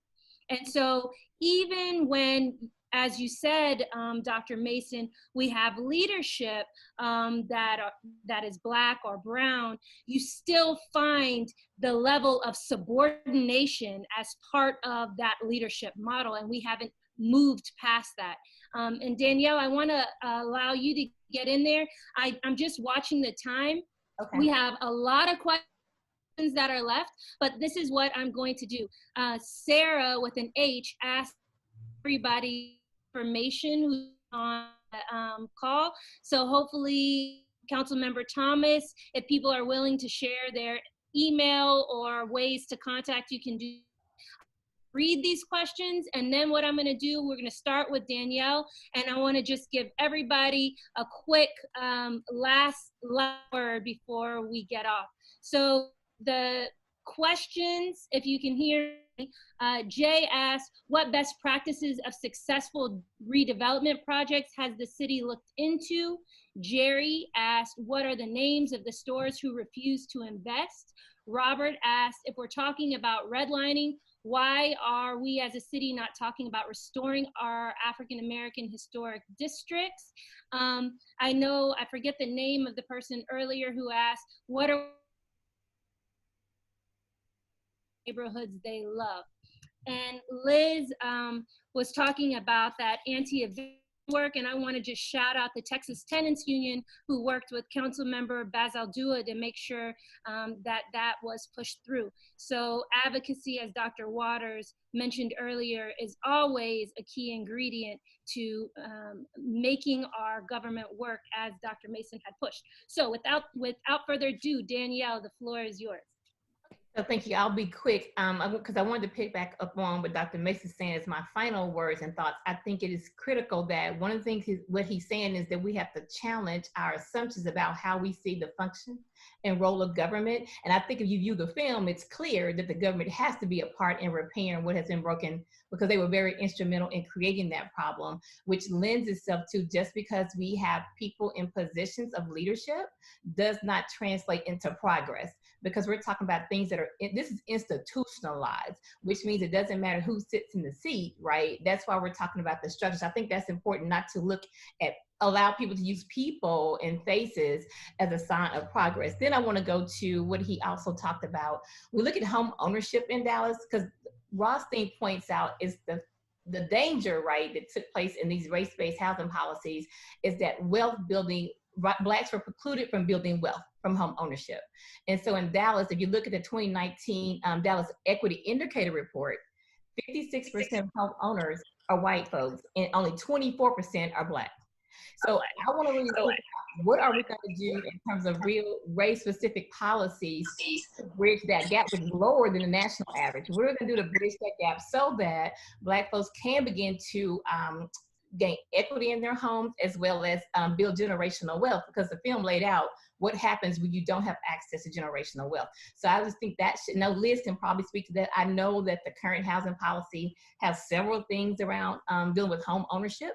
And so even when, as you said, Dr. Mason, we have leadership that is Black or brown, you still find the level of subordination as part of that leadership model, and we haven't moved past that. And Danielle, I want to allow you to get in there. I'm just watching the time. Okay. We have a lot of questions that are left, but this is what I'm going to do. Sara with an H asked everybody information who's on the call. So hopefully, Councilmember Thomas, if people are willing to share their email or ways to contact, you can read these questions. And then what I'm going to do, we're going to start with Danielle, and I want to just give everybody a quick last word before we get off. So the questions, if you can hear me, Jay asked, what best practices of successful redevelopment projects has the city looked into? Jerry asked, what are the names of the stores who refuse to invest? Robert asked, if we're talking about redlining, why are we as a city not talking about restoring our African-American historic districts? I know, I forget the name of the person earlier who asked, what are neighborhoods they love? And Liz was talking about that anti-eviction work, and I want to just shout out the Texas Tenants Union, who worked with Councilmember Bazaldua to make sure that was pushed through. So advocacy, as Dr. Waters mentioned earlier, is always a key ingredient to making our government work, as Dr. Mason had pushed. So without further ado, Danielle, the floor is yours. So thank you. I'll be quick because I wanted to pick back up on what Dr. Mason is saying as my final words and thoughts. I think it is critical that one of the things what he's saying is that we have to challenge our assumptions about how we see the function and role of government. And I think if you view the film, it's clear that the government has to be a part in repairing what has been broken, because they were very instrumental in creating that problem, which lends itself to just because we have people in positions of leadership does not translate into progress, because we're talking about things that are, this is institutionalized, which means it doesn't matter who sits in the seat, right? That's why we're talking about the structures. I think that's important, not to look at, allow people to use people and faces as a sign of progress. Then I want to go to what he also talked about. We look at home ownership in Dallas, because Rothstein points out is the danger, right, that took place in these race-based housing policies is that wealth building, Blacks were precluded from building wealth from home ownership. And so in Dallas, if you look at the 2019 Dallas Equity Indicator Report, 56% of home owners are white folks and only 24% are Black. So I want to really think about what are we going to do in terms of real race-specific policies to bridge that gap, which is lower than the national average. What are we going to do to bridge that gap so that Black folks can begin to gain equity in their homes, as well as build generational wealth? Because the film laid out what happens when you don't have access to generational wealth. So I just think that should, now Liz can probably speak to that. I know that the current housing policy has several things around dealing with home ownership,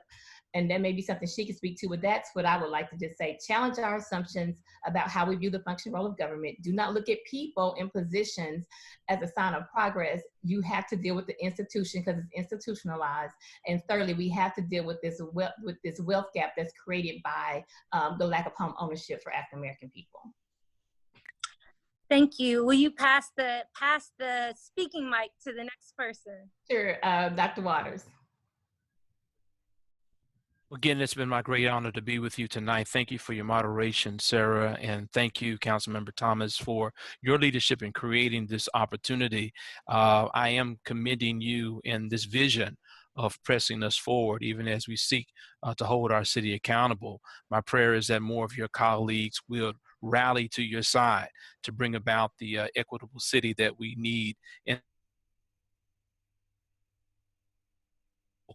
and that may be something she can speak to, but that's what I would like to just say. Challenge our assumptions about how we view the function role of government. Do not look at people in positions as a sign of progress. You have to deal with the institution because it's institutionalized. And thirdly, we have to deal with this wealth gap that's created by the lack of home ownership for African American people. Thank you. Will you pass the speaking mic to the next person? Sure, Dr. Waters. Again, it's been my great honor to be with you tonight. Thank you for your moderation, Sara, and thank you, Councilmember Thomas, for your leadership in creating this opportunity. I am commending you in this vision of pressing us forward, even as we seek to hold our city accountable. My prayer is that more of your colleagues will rally to your side to bring about the equitable city that we need.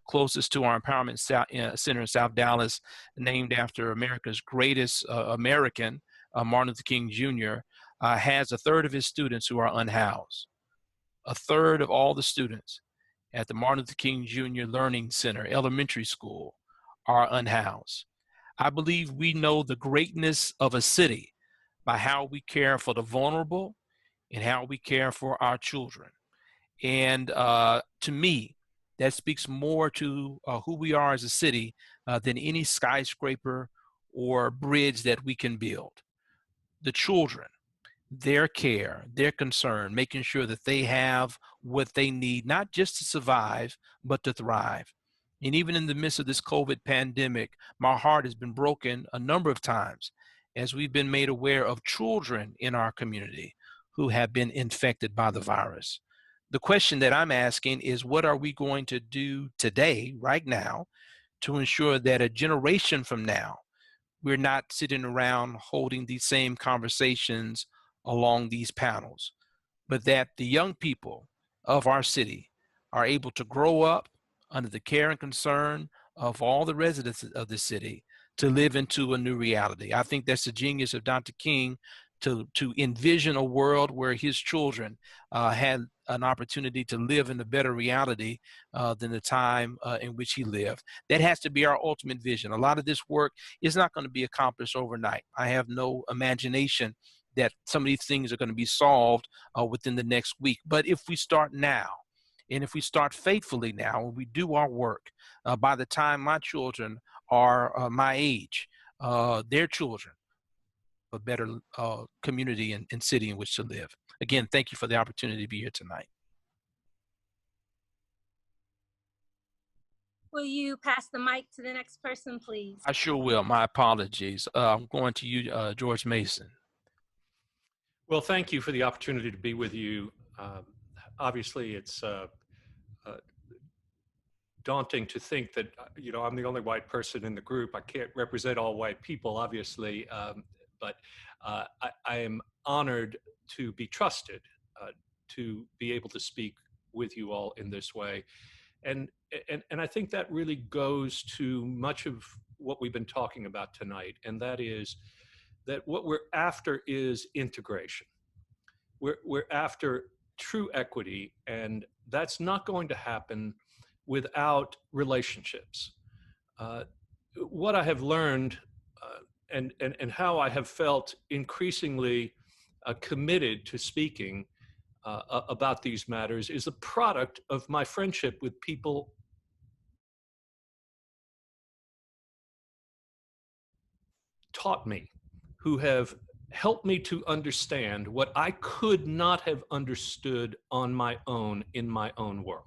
closest to our empowerment center in South Dallas, named after America's greatest American, Martin Luther King Jr., has a third of his students who are unhoused. A third of all the students at the Martin Luther King Jr. Learning Center, elementary school, are unhoused. I believe we know the greatness of a city by how we care for the vulnerable and how we care for our children. And to me, that speaks more to who we are as a city than any skyscraper or bridge that we can build. The children, their care, their concern, making sure that they have what they need, not just to survive, but to thrive. And even in the midst of this COVID pandemic, my heart has been broken a number of times as we've been made aware of children in our community who have been infected by the virus. The question that I'm asking is, what are we going to do today, right now, to ensure that a generation from now, we're not sitting around holding these same conversations along these panels, but that the young people of our city are able to grow up under the care and concern of all the residents of the city to live into a new reality. I think that's the genius of Dr. King, to envision a world where his children had an opportunity to live in a better reality than the time in which he lived. That has to be our ultimate vision. A lot of this work is not going to be accomplished overnight. I have no imagination that some of these things are going to be solved within the next week. But if we start now, and if we start faithfully now, and we do our work, by the time my children are my age, their children, a better community and city in which to live. Again, thank you for the opportunity to be here tonight. Will you pass the mic to the next person, please? I sure will. My apologies. I'm going to you, George Mason. Well, thank you for the opportunity to be with you. Obviously, it's daunting to think that, I'm the only white person in the group. I can't represent all white people, obviously, but I am honored to be trusted to be able to speak with you all in this way. And I think that really goes to much of what we've been talking about tonight, and that is that what we're after is integration. We're after true equity, and that's not going to happen without relationships. What I have learned and how I have felt increasingly committed to speaking about these matters is a product of my friendship with people taught me, who have helped me to understand what I could not have understood on my own in my own world.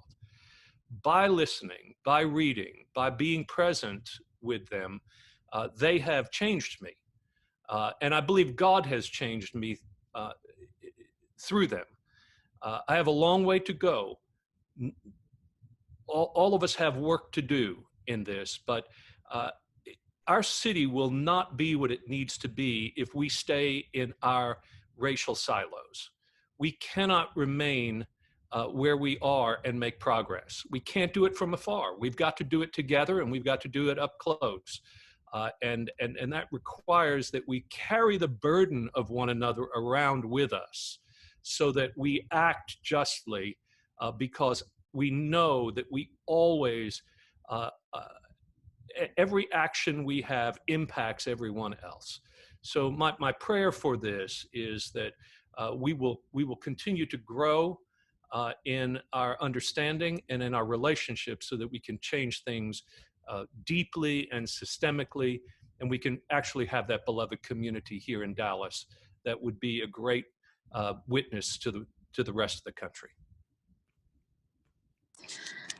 By listening, by reading, by being present with them, they have changed me. And I believe God has changed me through them. I have a long way to go. All of us have work to do in this, but our city will not be what it needs to be if we stay in our racial silos. We cannot remain where we are and make progress. We can't do it from afar. We've got to do it together, and we've got to do it up close. And that requires that we carry the burden of one another around with us so that we act justly, because we know that we always, every action we have impacts everyone else. So my prayer for this is that we will continue to grow in our understanding and in our relationships so that we can change things deeply and systemically, and we can actually have that beloved community here in Dallas that would be a great witness to the rest of the country.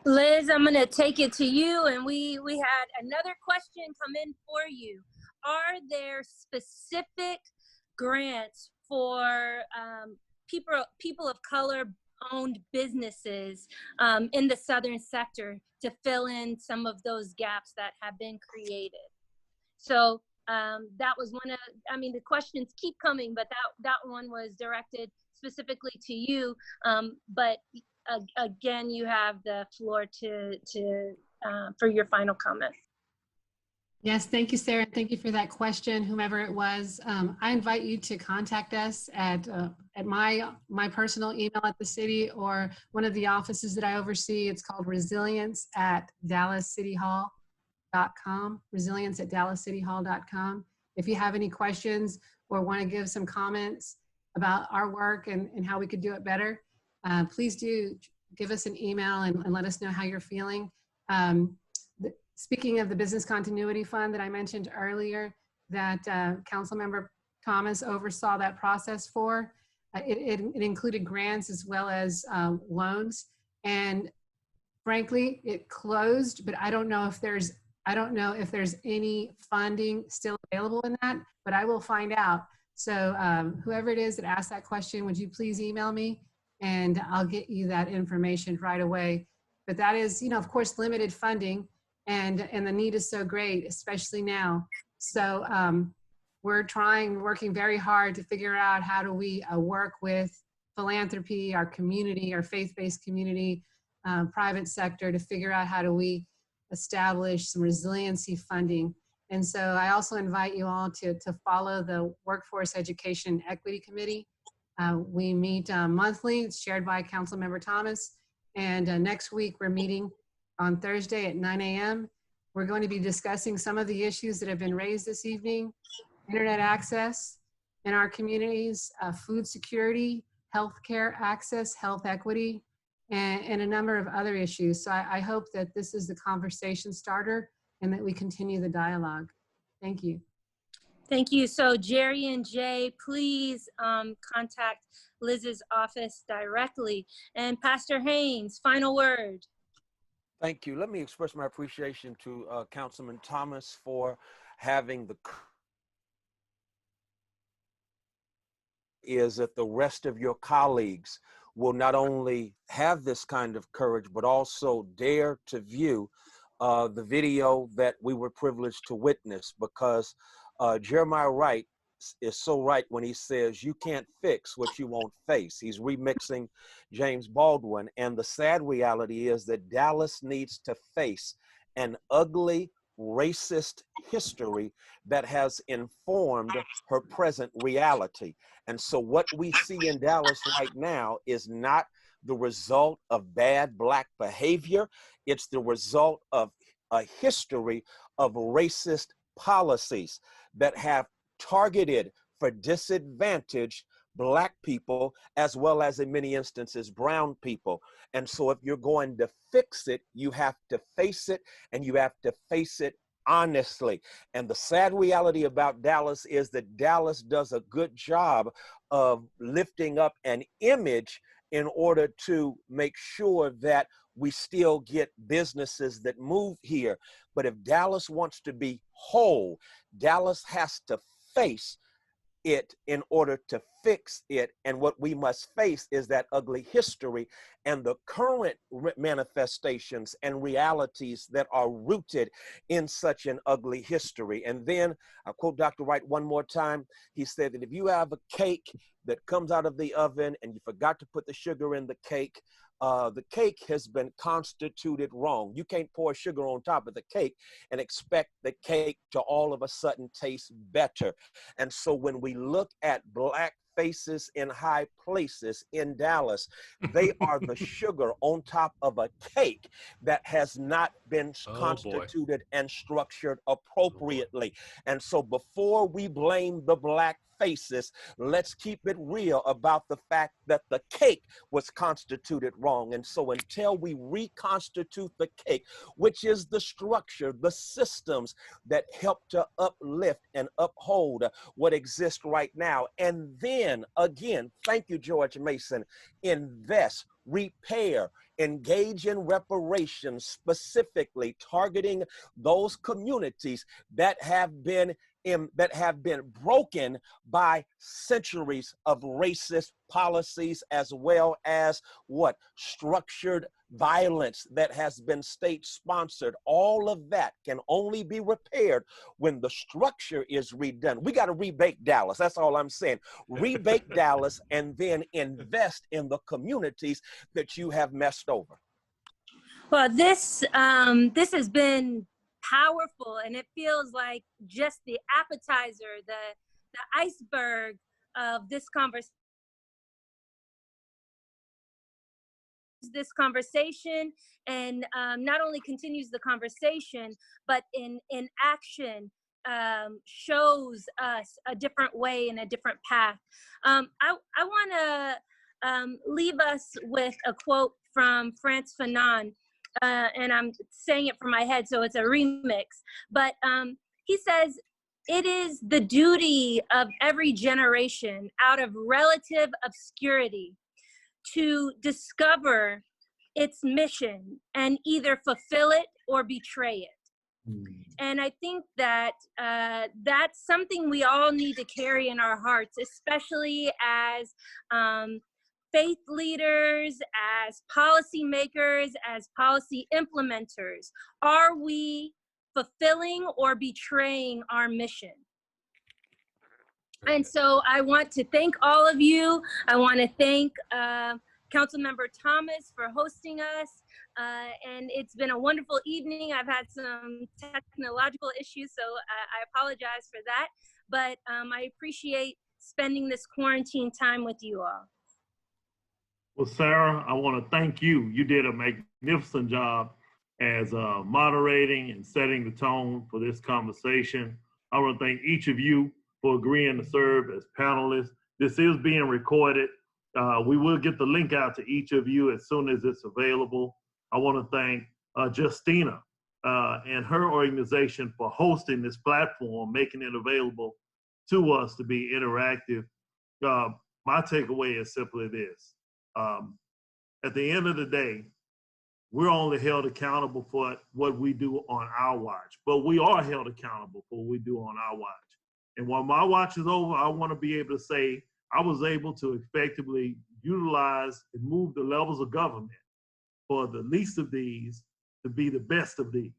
Liz, I'm going to take it to you, and we had another question come in for you. Are there specific grants for people of color owned businesses in the southern sector to fill in some of those gaps that have been created? So that was one of, the questions keep coming, but that one was directed specifically to you. But again, you have the floor to for your final comments. Yes, thank you, Sarah. Thank you for that question, whomever it was. I invite you to contact us at my personal email at the city or one of the offices that I oversee. It's called resilience@dallascityhall.com, resilience@dallascityhall.com. If you have any questions or want to give some comments about our work and how we could do it better, please do give us an email and let us know how you're feeling. Speaking of the Business Continuity Fund that I mentioned earlier, that Councilmember Thomas oversaw that process for, it included grants as well as loans. And frankly, it closed, but I don't know if there's any funding still available in that, but I will find out. So whoever it is that asked that question, would you please email me and I'll get you that information right away. But that is, of course, limited funding. And the need is so great, especially now. So we're working very hard to figure out how do we work with philanthropy, our community, our faith-based community, private sector, to figure out how do we establish some resiliency funding. And so I also invite you all to follow the Workforce Education Equity Committee. We meet monthly. It's chaired by Councilmember Thomas. And next week we're meeting on Thursday at 9 a.m. We're going to be discussing some of the issues that have been raised this evening: internet access in our communities, food security, healthcare access, health equity, and a number of other issues. So I hope that this is the conversation starter and that we continue the dialogue. Thank you. Thank you. So Jerry and Jay, please contact Liz's office directly. And Pastor Haynes, final word. Thank you. Let me express my appreciation to Councilman Thomas for having is that the rest of your colleagues will not only have this kind of courage, but also dare to view the video that we were privileged to witness, because Jeremiah Wright is so right when he says you can't fix what you won't face. He's remixing James Baldwin, and the sad reality is that Dallas needs to face an ugly racist history that has informed her present reality. And so what we see in Dallas right now is not the result of bad Black behavior. It's the result of a history of racist policies that have targeted for disadvantaged Black people, as well as in many instances, brown people. And so if you're going to fix it, you have to face it, and you have to face it honestly. And the sad reality about Dallas is that Dallas does a good job of lifting up an image in order to make sure that we still get businesses that move here. But if Dallas wants to be whole, Dallas has to face it in order to fix it. And what we must face is that ugly history and the current manifestations and realities that are rooted in such an ugly history. And then I'll quote Dr. Wright one more time. He said that if you have a cake that comes out of the oven and you forgot to put the sugar in the cake has been constituted wrong. You can't pour sugar on top of the cake and expect the cake to all of a sudden taste better. And so when we look at Black faces in high places in Dallas, they are the sugar on top of a cake that has not been constituted and structured appropriately. And so before we blame the Black faces, let's keep it real about the fact that the cake was constituted wrong. And so until we reconstitute the cake, which is the structure, the systems that help to uplift and uphold what exists right now, and then again, thank you, George Mason, invest, repair, engage in reparations, specifically targeting those communities that have been broken by centuries of racist policies, as well as structured violence that has been state sponsored. All of that can only be repaired when the structure is redone. We got to rebake Dallas. That's all I'm saying. Rebake Dallas and then invest in the communities that you have messed over. Well, this has been powerful, and it feels like just the appetizer, the iceberg of this conversation, and not only continues the conversation, but in action shows us a different way and a different path. I want to leave us with a quote from Frantz Fanon, and I'm saying it from my head, so it's a remix. But he says, "It is the duty of every generation, out of relative obscurity, to discover its mission and either fulfill it or betray it." And I think that that's something we all need to carry in our hearts, especially as faith leaders, as policymakers, as policy implementers. Are we fulfilling or betraying our mission? And so I want to thank all of you. I want to thank Councilmember Thomas for hosting us. And it's been a wonderful evening. I've had some technological issues, so I apologize for that. But I appreciate spending this quarantine time with you all. Well, Sara, I want to thank you. You did a magnificent job as moderating and setting the tone for this conversation. I want to thank each of you for agreeing to serve as panelists. This is being recorded. We will get the link out to each of you as soon as it's available. I want to thank Justina and her organization for hosting this platform, making it available to us to be interactive. My takeaway is simply this. At the end of the day, we're only held accountable for what we do on our watch, but we are held accountable for what we do on our watch. And when my watch is over, I want to be able to say I was able to effectively utilize and move the levels of government for the least of these to be the best of these.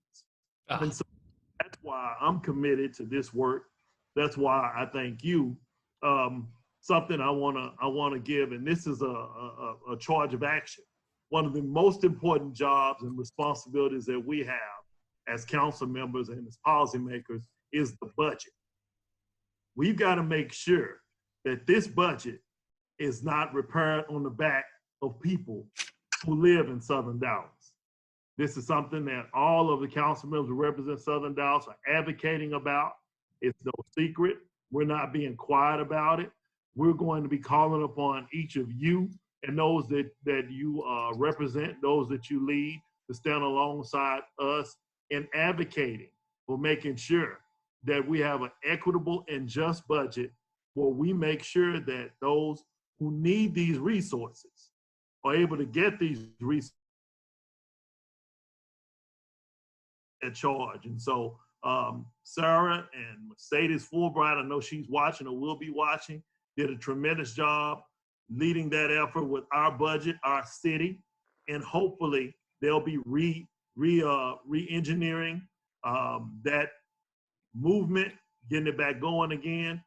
And so that's why I'm committed to this work. That's why I thank you. Something I want to give, and this is a charge of action. One of the most important jobs and responsibilities that we have as council members and as policymakers is the budget. We've got to make sure that this budget is not repaired on the back of people who live in Southern Dallas. This is something that all of the council members who represent Southern Dallas are advocating about. It's no secret. We're not being quiet about it. We're going to be calling upon each of you and those that you represent, those that you lead, to stand alongside us in advocating for making sure that we have an equitable and just budget where we make sure that those who need these resources are able to get these resources at charge. And so Sara and Mercedes Fulbright, I know she's watching or will be watching, did a tremendous job leading that effort with our budget, our city, and hopefully they'll be re-engineering that movement, getting it back going again.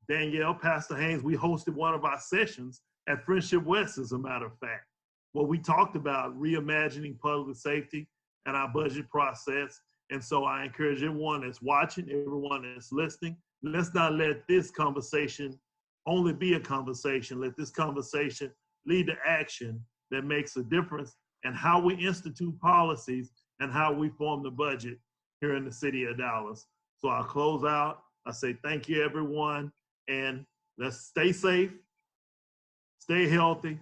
Danielle, Pastor Haynes, we hosted one of our sessions at Friendship West, as a matter of fact, where we talked about reimagining public safety and our budget process. And so I encourage everyone that's watching, everyone that's listening, let's not let this conversation only be a conversation. Let this conversation lead to action that makes a difference in how we institute policies and how we form the budget here in the city of Dallas. So I'll close out. I say thank you, everyone, and let's stay safe, stay healthy.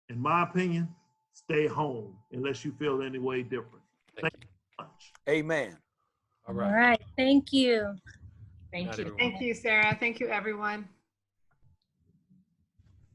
In my opinion, stay home unless you feel any way different. Thank you so much. Amen. All right. Thank you. Thank you. Thank you, Sara. Thank you, everyone.